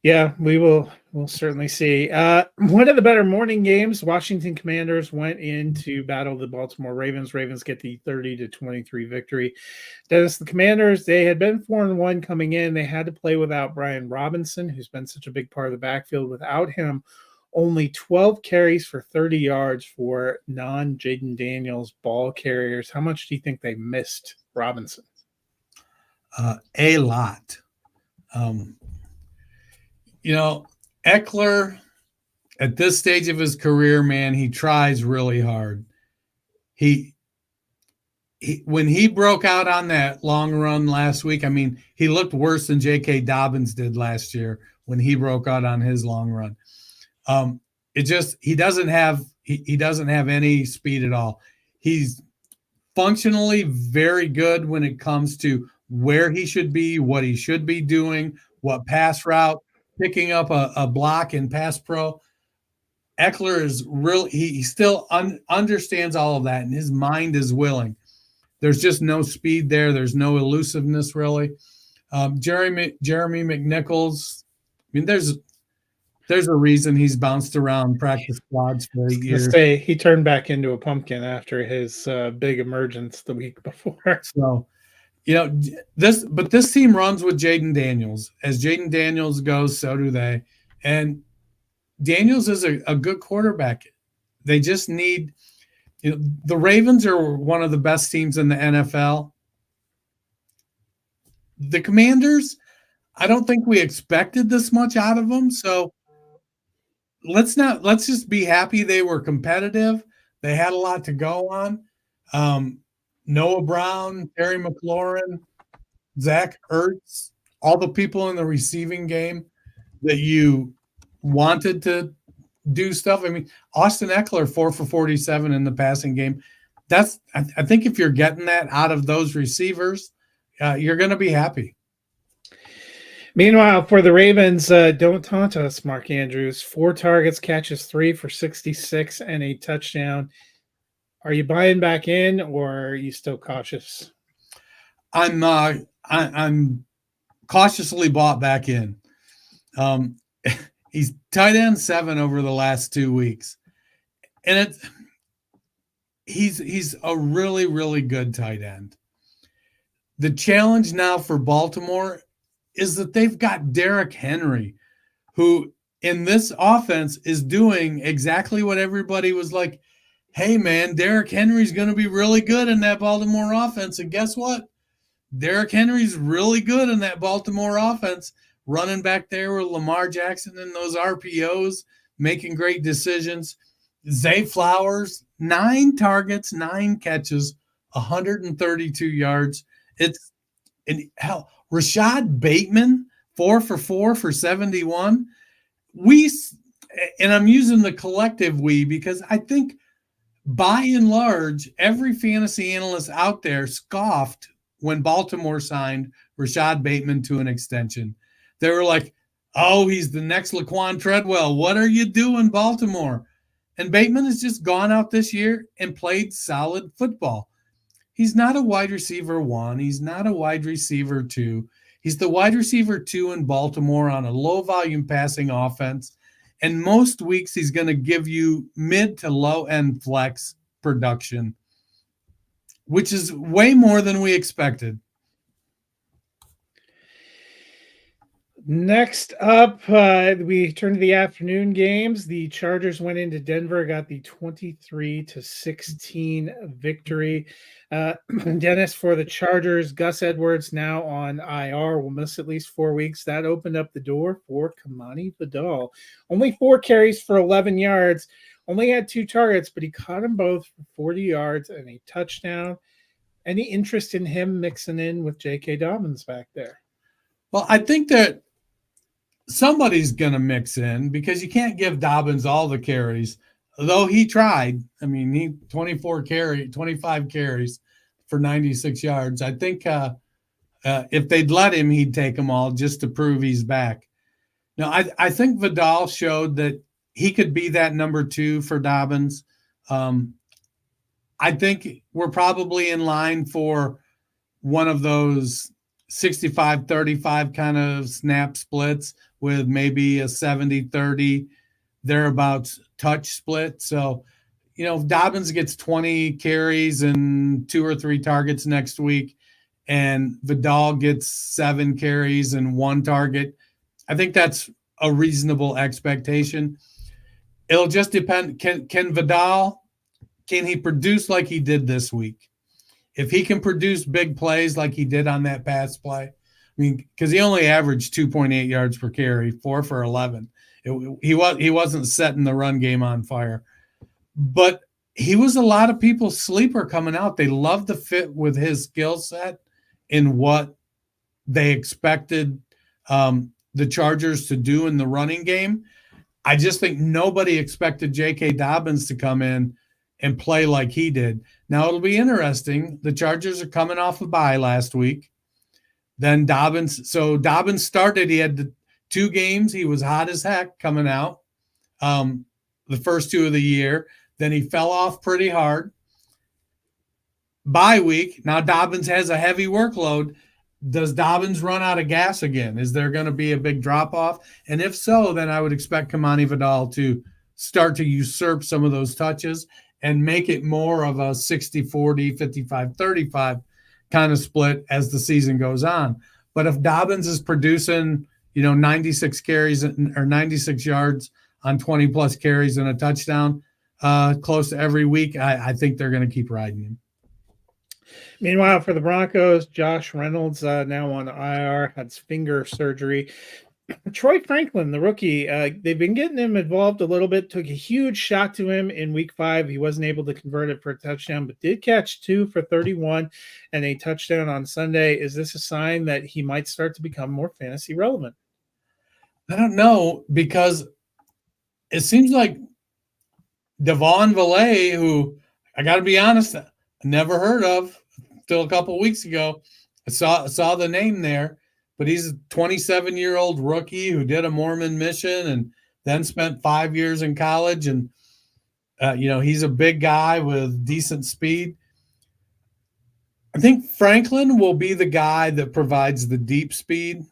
Yeah, we'll certainly see. One of the better morning games, Washington Commanders went in to battle the Baltimore Ravens. Ravens get the 30-23 victory. Dennis, the Commanders, they had been 4-1 coming in. They had to play without Brian Robinson, who's been such a big part of the backfield. Without him, only 12 carries for 30 yards for non-Jaden Daniels ball carriers. How much do you think they missed Robinson? A lot. Eckler, at this stage of his career, man, he tries really hard. He when he broke out on that long run last week, I mean, he looked worse than J.K. Dobbins did last year when he broke out on his long run. He doesn't have any speed at all. He's functionally very good when it comes to where he should be, what he should be doing, what pass route, picking up a block in pass pro. Eckler is really, he still understands all of that, and his mind is willing. There's just no speed there. There's no elusiveness, really. Jeremy McNichols, I mean, there's a reason he's bounced around practice squads for 8 years. He turned back into a pumpkin after his big emergence the week before. So, this team runs with Jaden Daniels. As Jaden Daniels goes, so do they. And Daniels is a good quarterback. They just need, the Ravens are one of the best teams in the NFL. The Commanders, I don't think we expected this much out of them. So let's just be happy they were competitive. They had a lot to go on. Noah Brown, Terry McLaurin, Zach Ertz, all the people in the receiving game that you wanted to do stuff. I mean, Austin Eckler, 4 for 47 in the passing game. I think if you're getting that out of those receivers, you're going to be happy. Meanwhile, for the Ravens, don't taunt us, Mark Andrews. 4 targets, catches 3 for 66 and a touchdown. Are you buying back in, or are you still cautious? I'm cautiously bought back in. He's tight end 7 over the last 2 weeks, and he's a really, really good tight end. The challenge now for Baltimore is that they've got Derrick Henry, who in this offense is doing exactly what everybody was like, hey, man, Derrick Henry's going to be really good in that Baltimore offense. And guess what? Derrick Henry's really good in that Baltimore offense, running back there with Lamar Jackson and those RPOs, making great decisions. Zay Flowers, 9 targets, 9 catches, 132 yards. Hell, Rashad Bateman, 4 for 4 for 71. And I'm using the collective we because I think by and large, every fantasy analyst out there scoffed when Baltimore signed Rashad Bateman to an extension. They were like, oh, he's the next Laquan Treadwell. What are you doing, Baltimore? And Bateman has just gone out this year and played solid football. He's not a wide receiver 1. He's not a wide receiver 2. He's the wide receiver 2 in Baltimore on a low-volume passing offense. And most weeks he's going to give you mid to low-end flex production, which is way more than we expected. Next up, we turn to the afternoon games. The Chargers went into Denver, got the 23-16 victory. Dennis, for the Chargers, Gus Edwards now on IR, will miss at least 4 weeks. That opened up the door for Kamani Vidal. Only 4 carries for 11 yards. Only had 2 targets, but he caught them both for 40 yards and a touchdown. Any interest in him mixing in with J.K. Dobbins back there? Well, I think that somebody's going to mix in because you can't give Dobbins all the carries, though he tried. I mean, he 25 carries for 96 yards. I think if they'd let him, he'd take them all just to prove he's back. Now, I think Vidal showed that he could be that number 2 for Dobbins. I think we're probably in line for one of those 65-35 kind of snap splits with maybe a 70-30 thereabouts touch split. So, if Dobbins gets 20 carries and 2 or 3 targets next week and Vidal gets 7 carries and 1 target, I think that's a reasonable expectation. It'll just depend. Can Vidal, can he produce like he did this week? If he can produce big plays like he did on that pass play, I mean, because he only averaged 2.8 yards per carry, 4 for 11. He wasn't setting the run game on fire, but he was a lot of people's sleeper coming out. They loved the fit with his skill set in what they expected the Chargers to do in the running game. I just think nobody expected J.K. Dobbins to come in and play like he did. Now, it'll be interesting. The Chargers are coming off a bye last week. Then Dobbins started. He had 2 games. He was hot as heck coming out the first 2 of the year. Then he fell off pretty hard. Bye week. Now Dobbins has a heavy workload. Does Dobbins run out of gas again? Is there going to be a big drop-off? And if so, then I would expect Kamani Vidal to start to usurp some of those touches and make it more of a 60-40, 55-35 kind of split as the season goes on. But if Dobbins is producing, 96 carries or 96 yards on 20-plus carries and a touchdown close to every week, I think they're going to keep riding him. Meanwhile, for the Broncos, Josh Reynolds now on IR, had finger surgery. Troy Franklin, the rookie, they've been getting him involved a little bit, took a huge shot to him in week 5. He wasn't able to convert it for a touchdown, but did catch 2 for 31 and a touchdown on Sunday. Is this a sign that he might start to become more fantasy relevant? I don't know, because it seems like Devon Vallée, who I got to be honest, I never heard of till a couple of weeks ago. I saw the name there, but he's a 27-year-old rookie who did a Mormon mission and then spent 5 years in college. And, he's a big guy with decent speed. I think Franklin will be the guy that provides the deep speed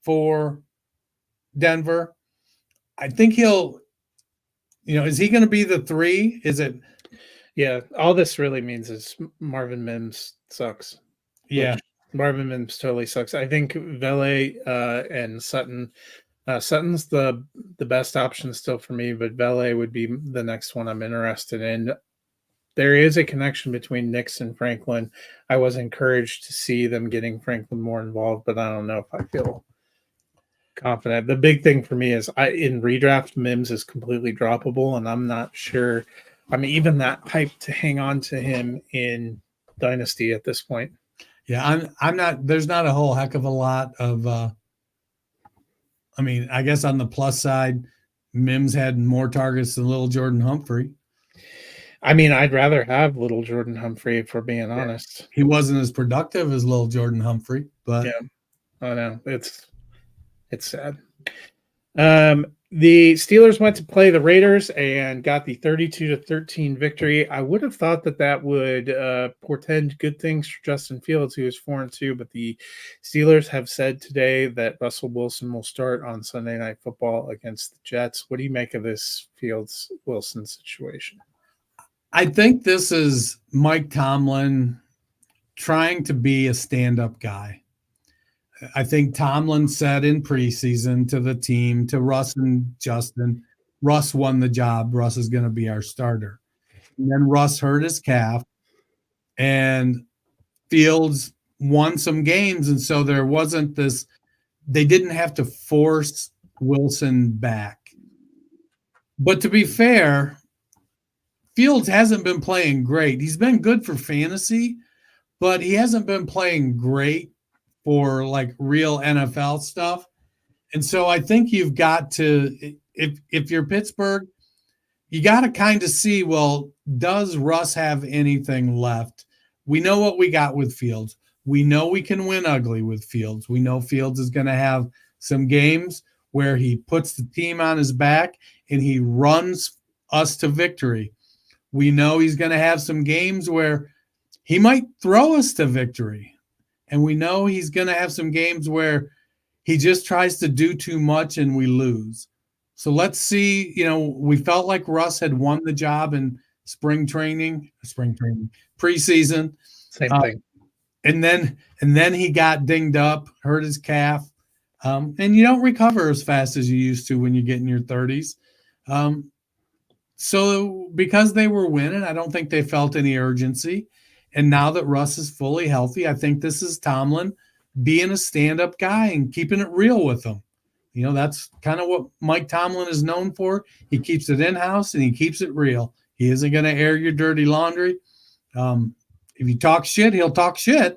for Denver. I think he'll, is he going to be the 3? Is it? Yeah, all this really means is Marvin Mims sucks. Yeah. Marvin Mims totally sucks. I think Vele and Sutton. Sutton's the best option still for me, but Vele would be the next one I'm interested in. There is a connection between Nix and Franklin. I was encouraged to see them getting Franklin more involved, but I don't know if I feel confident. The big thing for me is in redraft, Mims is completely droppable, and I'm not sure I'm even that hyped to hang on to him in Dynasty at this point. Yeah, I'm not. There's not a whole heck of a lot of. I guess on the plus side, Mims had more targets than Little Jordan Humphrey. I'd rather have Little Jordan Humphrey, if we're being honest. He wasn't as productive as Little Jordan Humphrey, but yeah, I know it's sad. The Steelers went to play the Raiders and got the 32-13 victory. I would have thought that would portend good things for Justin Fields, who is 4-2, but the Steelers have said today that Russell Wilson will start on Sunday Night Football against the Jets. What do you make of this Fields-Wilson situation? I think this is Mike Tomlin trying to be a stand-up guy. I think Tomlin said in preseason to the team, to Russ and Justin, Russ won the job. Russ is going to be our starter. And then Russ hurt his calf, and Fields won some games. And so there wasn't this – they didn't have to force Wilson back. But to be fair, Fields hasn't been playing great. He's been good for fantasy, but he hasn't been playing great for like real NFL stuff. And so I think you've got to, if you're Pittsburgh, you got to kind of see, well, does Russ have anything left? We know what we got with Fields. We know we can win ugly with Fields. We know Fields is going to have some games where he puts the team on his back and he runs us to victory. We know he's going to have some games where he might throw us to victory. And we know he's going to have some games where he just tries to do too much and we lose. So let's see, we felt like Russ had won the job in preseason. Same thing. And then he got dinged up, hurt his calf. And you don't recover as fast as you used to when you get in your 30s. So because they were winning, I don't think they felt any urgency. And now that Russ is fully healthy, I think this is Tomlin being a stand-up guy and keeping it real with them. That's kind of what Mike Tomlin is known for. He keeps it in-house and he keeps it real. He isn't going to air your dirty laundry. If you talk shit, he'll talk shit,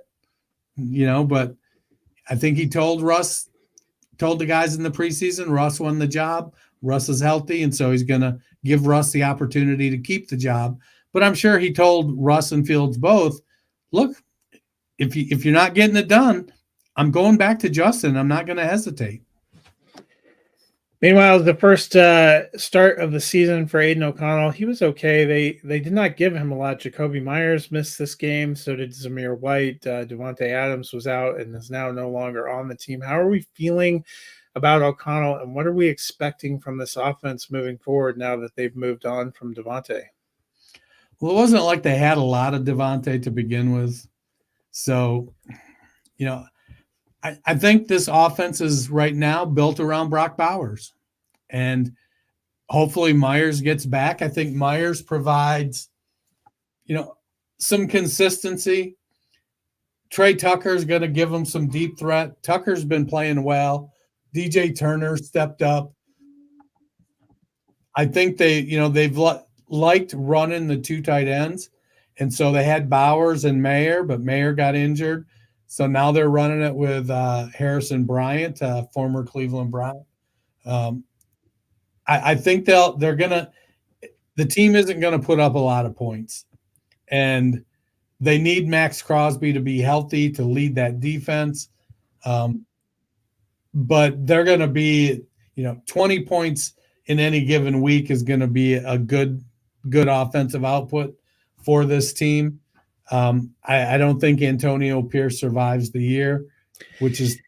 but I think he told the guys in the preseason, Russ won the job. Russ is healthy, and so he's going to give Russ the opportunity to keep the job. But I'm sure he told Russ and Fields both, look, if you're not getting it done, I'm going back to Justin. I'm not going to hesitate. Meanwhile, the first start of the season for Aiden O'Connell, he was okay. They did not give him a lot. Jacoby Myers missed this game. So did Zamir White. Devontae Adams was out and is now no longer on the team. How are we feeling about O'Connell, and what are we expecting from this offense moving forward now that they've moved on from Devontae? Well, it wasn't like they had a lot of Devontae to begin with. So, I think this offense is right now built around Brock Bowers. And hopefully Myers gets back. I think Myers provides, some consistency. Trey Tucker is going to give them some deep threat. Tucker's been playing well. DJ Turner stepped up. I think they've liked running the two tight ends. And so they had Bowers and Mayer, but Mayer got injured. So now they're running it with Harrison Bryant, former Cleveland Brown. I think they're going to – the team isn't going to put up a lot of points. And they need Max Crosby to be healthy to lead that defense. but they're going to be, 20 points in any given week is going to be a good offensive output for this team. I don't think Antonio Pierce survives the year, which is.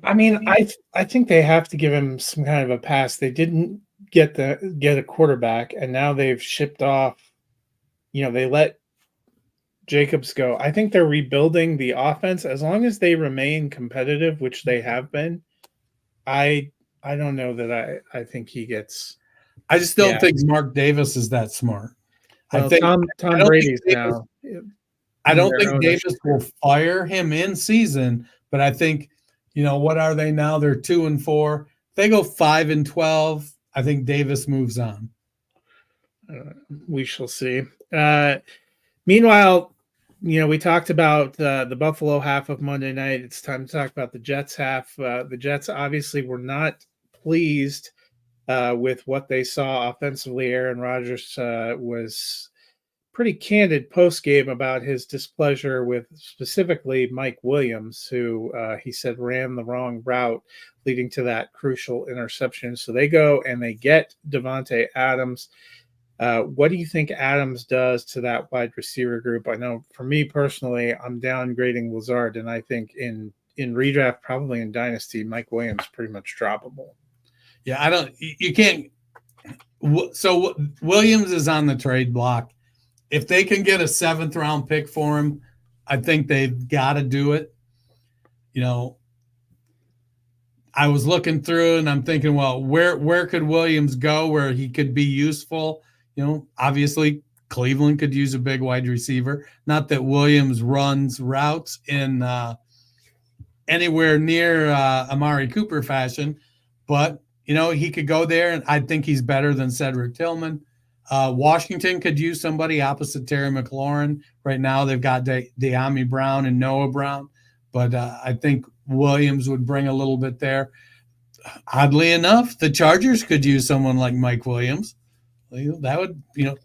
I mean, I think they have to give him some kind of a pass. They didn't get a quarterback, and now they've shipped off. They let Jacobs go. I think they're rebuilding the offense. As long as they remain competitive, which they have been, I don't know that I think he gets. I just don't think Mark Davis is that smart. Well, I think Tom Brady's now. I don't think Davis will fire him in season, but I think, what are they now? They're 2-4. If they go 5-12, I think Davis moves on. We shall see. Meanwhile, we talked about the Buffalo half of Monday night. It's time to talk about the Jets half. The Jets obviously were not pleased with what they saw offensively. Aaron Rodgers was pretty candid post-game about his displeasure with specifically Mike Williams, who he said ran the wrong route, leading to that crucial interception. So they go and they get Davante Adams. What do you think Adams does to that wide receiver group? I know for me personally, I'm downgrading Lazard, and I think in redraft, probably in Dynasty, Mike Williams pretty much droppable. Yeah, you can't. So Williams is on the trade block. If they can get a 7th round pick for him, I think they've got to do it. I was looking through and I'm thinking, well, where could Williams go where he could be useful? Obviously Cleveland could use a big wide receiver. Not that Williams runs routes in anywhere near Amari Cooper fashion, but he could go there, and I think he's better than Cedric Tillman. Washington could use somebody opposite Terry McLaurin. Right now they've got De'Ami Brown and Noah Brown, but I think Williams would bring a little bit there. Oddly enough, the Chargers could use someone like Mike Williams. That would,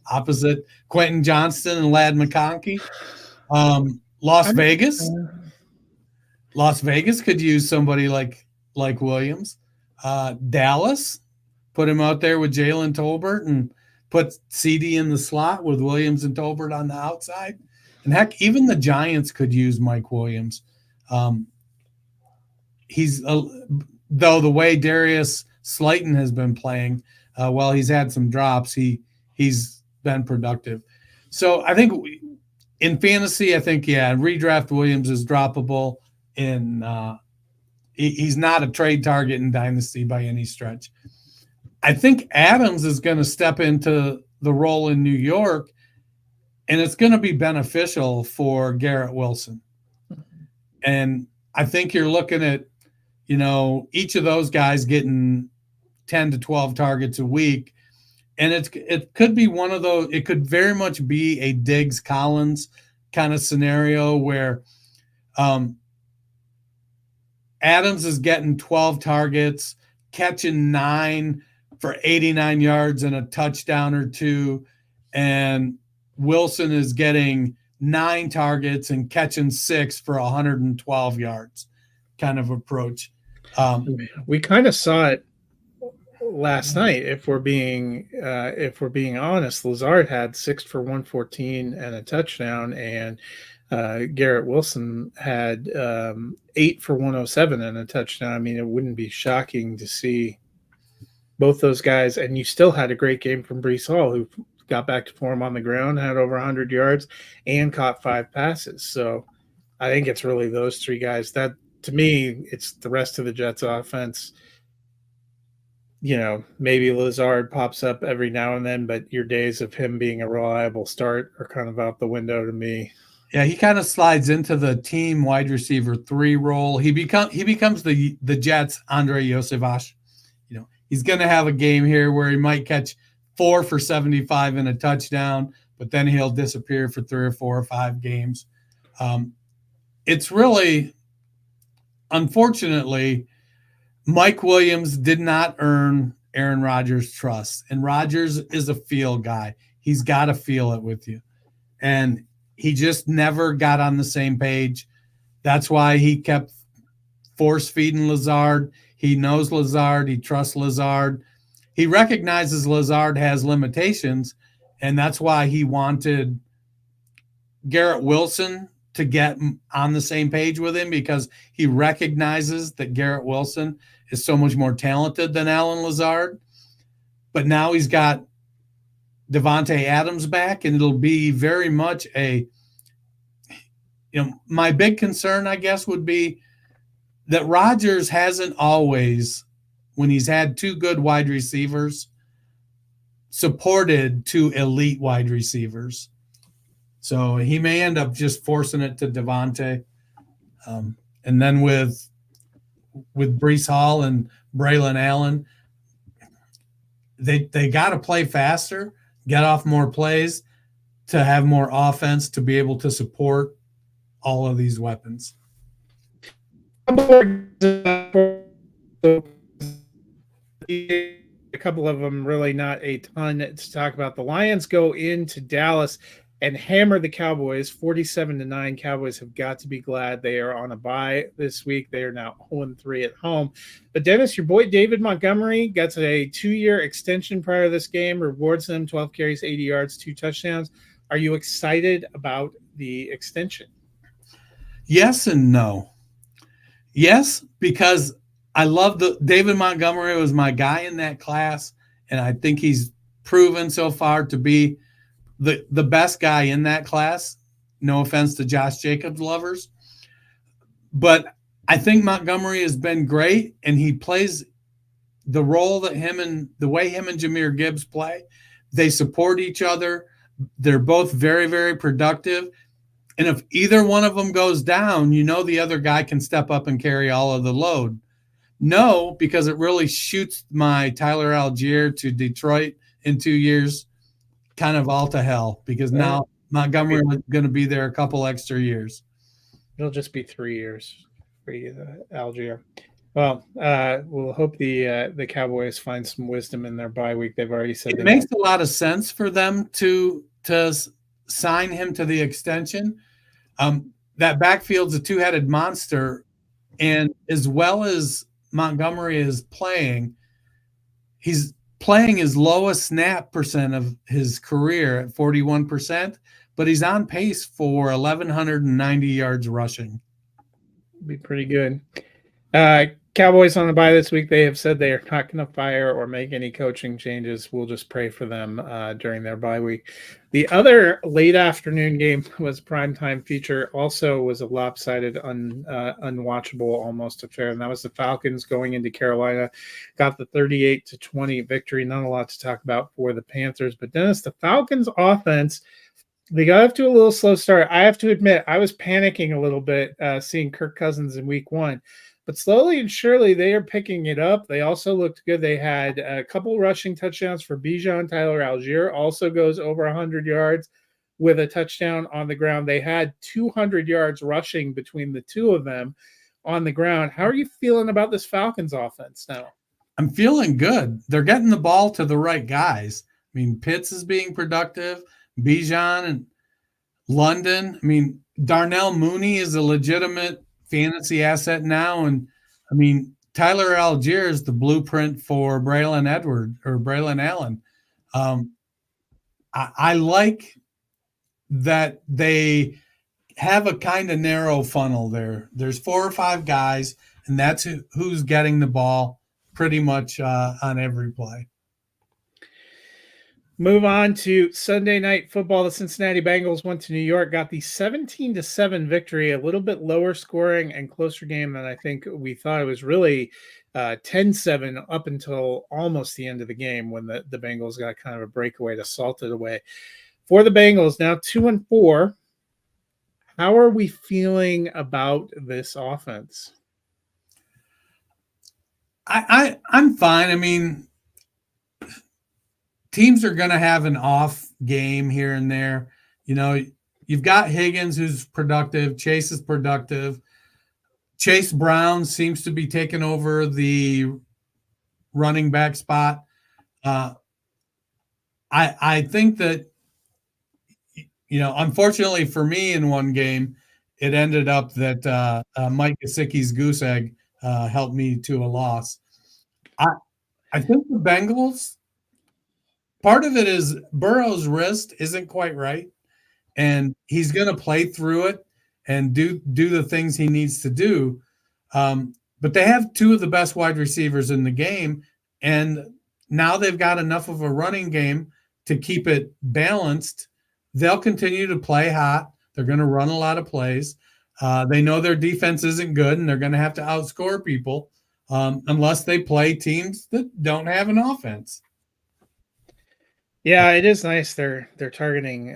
opposite Quentin Johnston and Ladd McConkey. Las Vegas could use somebody like Williams. Dallas, put him out there with Jalen Tolbert and put CD in the slot with Williams and Tolbert on the outside. And heck, even the Giants could use Mike Williams. He's though the way Darius Slayton has been playing, while he's had some drops, he's been productive. So I think in fantasy, redraft Williams is droppable. He's not a trade target in Dynasty by any stretch. I think Adams is going to step into the role in New York, and it's going to be beneficial for Garrett Wilson. And I think you're looking at, each of those guys getting 10 to 12 targets a week. And it could be one of those, it could very much be a Diggs Collins kind of scenario where Adams is getting 12 targets, catching 9 for 89 yards and a touchdown or 2. And Wilson is getting 9 targets and catching 6 for 112 yards kind of approach. We kind of saw it last night. If we're being honest, Lazard had 6 for 114 and a touchdown, and Garrett Wilson had 8 for 107 and a touchdown. I mean, it wouldn't be shocking to see both those guys. And you still had a great game from Breece Hall, who got back to form on the ground, had over 100 yards, and caught 5 passes. So I think it's really those 3 guys. That, to me, it's the rest of the Jets offense. Maybe Lazard pops up every now and then, but your days of him being a reliable start are kind of out the window to me. Yeah, he kind of slides into the team wide receiver 3 role. He becomes the Jets' Andre Iosivas. He's going to have a game here where he might catch 4 for 75 and a touchdown, but then he'll disappear for 3 or 4 or 5 games. It's really, unfortunately, Mike Williams did not earn Aaron Rodgers' trust, and Rodgers is a feel guy. He's got to feel it with you. And he just never got on the same page. That's why he kept force feeding Lazard. He knows Lazard. He trusts Lazard. He recognizes Lazard has limitations, and that's why he wanted Garrett Wilson to get on the same page with him, because he recognizes that Garrett Wilson is so much more talented than Allen Lazard. But now he's got Davante Adams back, and it'll be very much my big concern, I guess, would be that Rodgers hasn't always, when he's had two good wide receivers, supported two elite wide receivers. So he may end up just forcing it to Davante. And then with Breece Hall and Braylon Allen, they got to play faster, get off more plays to have more offense to be able to support all of these weapons. A couple of them, really not a ton to talk about. The Lions go into Dallas and hammer the Cowboys 47-9. Cowboys have got to be glad they are on a bye this week. They are now 0-3 at home. But Dennis, your boy David Montgomery gets a 2-year extension prior to this game, rewards him 12 carries, 80 yards, 2 touchdowns. Are you excited about the extension? Yes and no. Yes, because I love David Montgomery was my guy in that class, and I think he's proven so far to be the best guy in that class. No offense to Josh Jacobs lovers. But I think Montgomery has been great, and he plays the role that the way him and Jahmyr Gibbs play. They support each other. They're both very, very productive. And if either one of them goes down, the other guy can step up and carry all of the load. No, because it really shoots my Tyler Algier to Detroit in 2 years kind of all to hell, because now Montgomery is going to be there a couple extra years. It'll just be 3 years for Algier. Well, we'll hope the Cowboys find some wisdom in their bye week. They've already said it makes a lot of sense for them to sign him to the extension. That backfield's a two-headed monster, and as well as Montgomery is playing, he's playing his lowest snap percent of his career at 41%, but he's on pace for 1,190 yards rushing. Be pretty good. Cowboys on the bye this week. They have said they are not going to fire or make any coaching changes. We'll just pray for them during their bye week. The other late afternoon game was a primetime feature. Also was a lopsided, unwatchable almost affair, and that was the Falcons going into Carolina. Got the 38-20 victory. Not a lot to talk about for the Panthers, but Dennis, the Falcons offense, they got off to a little slow start. I have to admit, I was panicking a little bit seeing Kirk Cousins in week 1. But slowly and surely, they are picking it up. They also looked good. They had a couple rushing touchdowns for Bijan. Tyler Algier also goes over 100 yards with a touchdown on the ground. They had 200 yards rushing between the two of them on the ground. How are you feeling about this Falcons offense now? I'm feeling good. They're getting the ball to the right guys. I mean, Pitts is being productive. Bijan and London. I mean, Darnell Mooney is a legitimate fantasy asset now, and I mean Tyler Algier is the blueprint for Braylon Allen. I like that they have a kind of narrow funnel there. There's 4 or 5 guys, and that's who's getting the ball pretty much on every play. Move on to Sunday Night Football. The Cincinnati Bengals went to New York, got the 17-7 victory, a little bit lower scoring and closer game than I think we thought. It was really 10-7 up until almost the end of the game when the Bengals got kind of a breakaway to salt it away. For the Bengals, now 2-4. How are we feeling about this offense? I'm fine. I mean, teams are going to have an off game here and there. You've got Higgins, who's productive. Chase is productive. Chase Brown seems to be taking over the running back spot. I think that, unfortunately for me in one game, it ended up that Mike Gesicki's goose egg helped me to a loss. I think the Bengals, part of it is Burrow's wrist isn't quite right, and he's going to play through it and do the things he needs to do. But they have two of the best wide receivers in the game, and now they've got enough of a running game to keep it balanced. They'll continue to play hot. They're going to run a lot of plays. They know their defense isn't good, and they're going to have to outscore people unless they play teams that don't have an offense. Yeah, it is nice they're targeting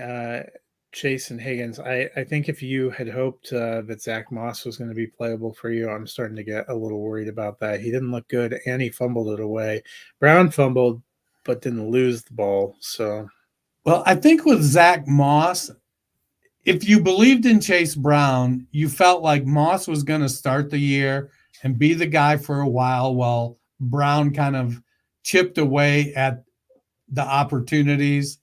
Chase and Higgins. I think if you had hoped that Zach Moss was going to be playable for you, I'm starting to get a little worried about that. He didn't look good, and he fumbled it away. Brown fumbled, but didn't lose the ball. So, well, I think with Zach Moss, if you believed in Chase Brown, you felt like Moss was going to start the year and be the guy for a while Brown kind of chipped away at the opportunities.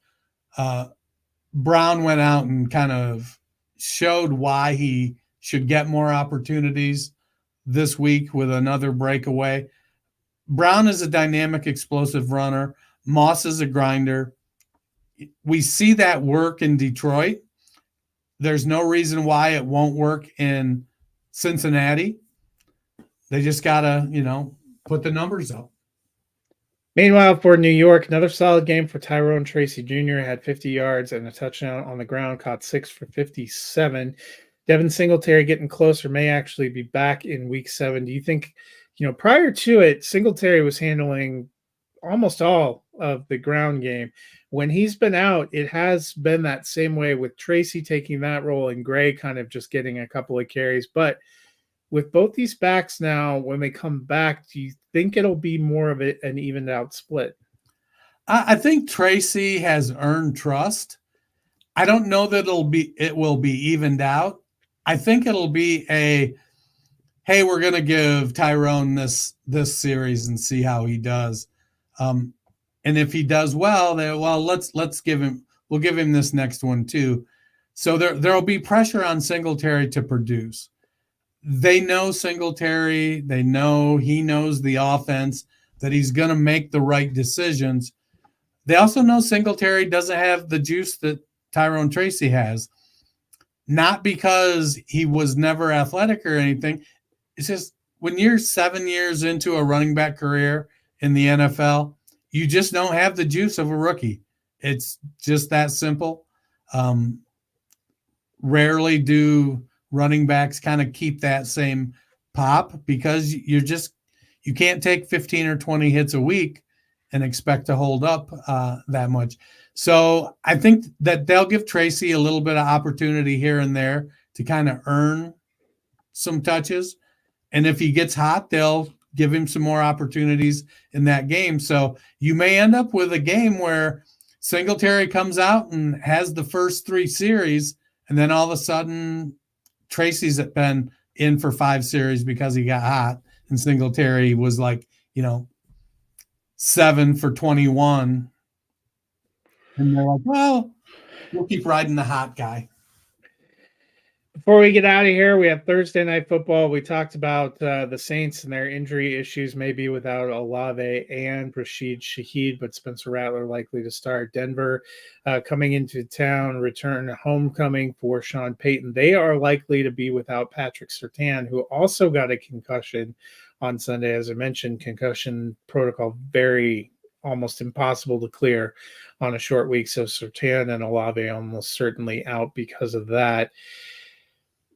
Brown went out and kind of showed why he should get more opportunities this week with another breakaway. Brown is a dynamic, explosive runner. Moss is a grinder. We see that work in Detroit. There's no reason why it won't work in Cincinnati. They just got to, put the numbers up. Meanwhile, for New York, another solid game for Tyrone Tracy Jr. Had 50 yards and a touchdown on the ground, caught 6 for 57. Devin Singletary getting closer, may actually be back in week 7. Do you think, prior to it, Singletary was handling almost all of the ground game. When he's been out, it has been that same way with Tracy taking that role and Gray kind of just getting a couple of carries. But with both these backs now, when they come back, do you think it'll be more of an evened out split? I think Tracy has earned trust. I don't know that it will be evened out. I think it'll be hey, we're going to give Tyrone this series and see how he does. And if he does well, let's give him. We'll give him this next one too. So there'll be pressure on Singletary to produce. They know Singletary. They know he knows the offense, that he's going to make the right decisions. They also know Singletary doesn't have the juice that Tyrone Tracy has. Not because he was never athletic or anything. It's just when you're 7 years into a running back career in the NFL, you just don't have the juice of a rookie. It's just that simple. Rarely do running backs kind of keep that same pop because you can't take 15 or 20 hits a week and expect to hold up that much. So I think that they'll give Tracy a little bit of opportunity here and there to kind of earn some touches. And if he gets hot, they'll give him some more opportunities in that game. So you may end up with a game where Singletary comes out and has the first 3 series, and then all of a sudden Tracy's been in for 5 series because he got hot, and Singletary was 7 for 21. And they're like, well, we'll keep riding the hot guy. Before we get out of here, we have Thursday Night Football. We talked about the Saints and their injury issues, maybe without Olave and Rashid Shaheed, but Spencer Rattler likely to start. Denver coming into town, return homecoming for Sean Payton. They are likely to be without Patrick Surtain, who also got a concussion on Sunday. As I mentioned, concussion protocol very almost impossible to clear on a short week. So Surtain and Olave almost certainly out because of that.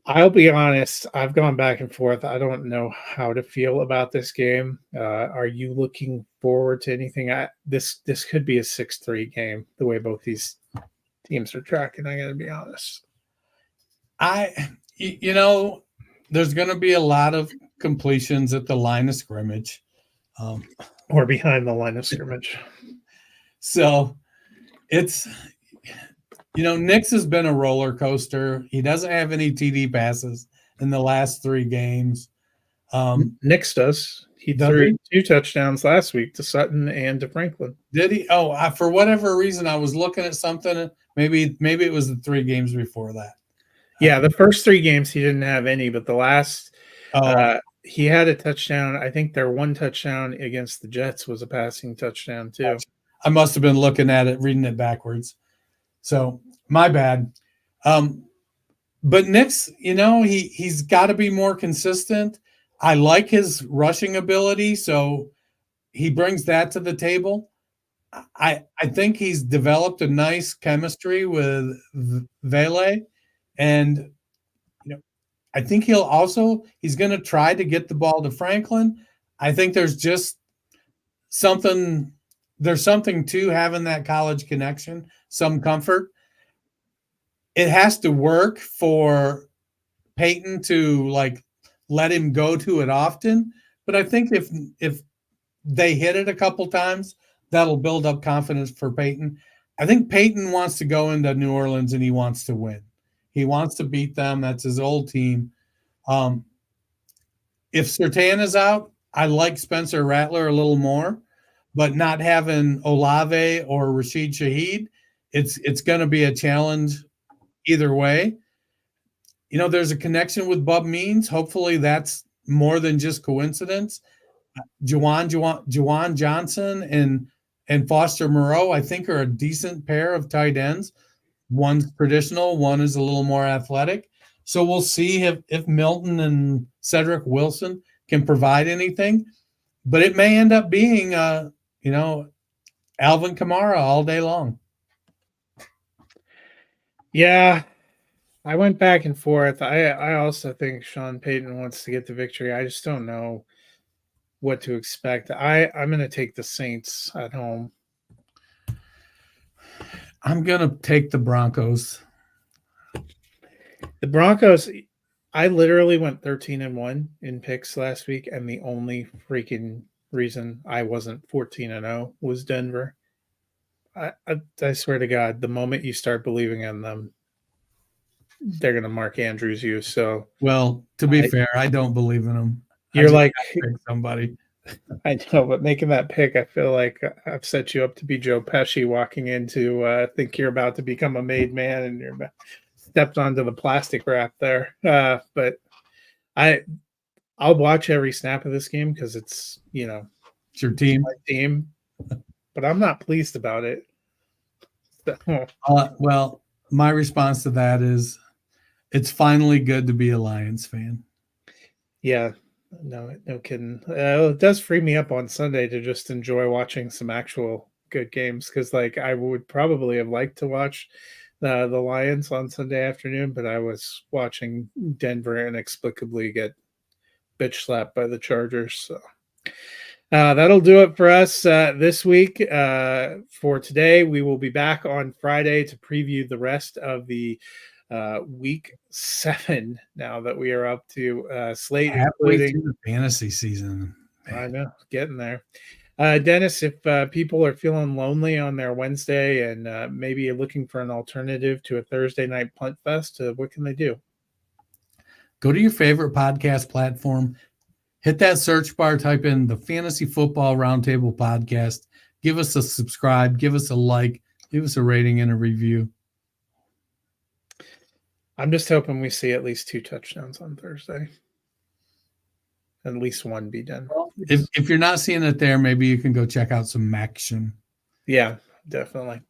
I'll be honest, I've gone back and forth. I don't know how to feel about this game. Are you looking forward to anything? This could be a 6-3 game, the way both these teams are tracking. I got to be honest. There's going to be a lot of completions at the line of scrimmage. Or behind the line of scrimmage. So it's... Nix has been a roller coaster. He doesn't have any TD passes in the last 3 games. Nix does. He threw 2 touchdowns last week to Sutton and to Franklin. Did he? Oh, for whatever reason, I was looking at something. Maybe it was the 3 games before that. Yeah, the first 3 games he didn't have any, but the last he had a touchdown. I think their one touchdown against the Jets was a passing touchdown too. I must have been looking at it, reading it backwards. So my bad. But Nick's, he's got to be more consistent. I like his rushing ability, so he brings that to the table. I think he's developed a nice chemistry with Vele, and I think he's going to try to get the ball to Franklin. I think there's just something to having that college connection, some comfort. It has to work for Peyton to let him go to it often. But I think if they hit it a couple times, that'll build up confidence for Peyton. I think Peyton wants to go into New Orleans and he wants to win. He wants to beat them. That's his old team. If Surtain is out, I like Spencer Rattler a little more, but not having Olave or Rashid Shaheed, it's going to be a challenge either way. There's a connection with Bub Means. Hopefully that's more than just coincidence. Juwan Johnson and Foster Moreau, I think, are a decent pair of tight ends. One's traditional, one is a little more athletic. So we'll see if Milton and Cedric Wilson can provide anything. But it may end up being, Alvin Kamara all day long. Yeah, I went back and forth. I also think Sean Payton wants to get the victory. I just don't know what to expect. I'm going to take the Saints at home. I'm going to take the Broncos. The Broncos, I literally went 13-1 in picks last week, and the only freaking reason I wasn't 14-0 was Denver. I swear to God, the moment you start believing in them, they're going to Mark Andrews you. So, well, to be fair, I don't believe in them. You're like somebody. I know, but making that pick, I feel like I've set you up to be Joe Pesci walking into think you're about to become a made man and you're stepped onto the plastic wrap there. But I'll watch every snap of this game because it's it's your team. My team. But I'm not pleased about it. Well, my response to that is it's finally good to be a Lions fan. Yeah, no kidding. It does free me up on Sunday to just enjoy watching some actual good games because, I would probably have liked to watch the Lions on Sunday afternoon, but I was watching Denver inexplicably get bitch slapped by the Chargers. So. That'll do it for us this week. For today, we will be back on Friday to preview the rest of the week 7. Now that we are up to slate, including the fantasy season. Man. I know, getting there. Dennis, if people are feeling lonely on their Wednesday and maybe looking for an alternative to a Thursday night punt fest, what can they do? Go to your favorite podcast platform. Hit that search bar, type in the Fantasy Football Roundtable podcast. Give us a subscribe, give us a like, give us a rating and a review. I'm just hoping we see at least 2 touchdowns on Thursday. At least one be done. If you're not seeing it there, maybe you can go check out some action. Yeah, definitely.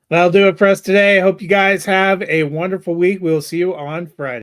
That'll do it for us today. I hope you guys have a wonderful week. We'll see you on Friday.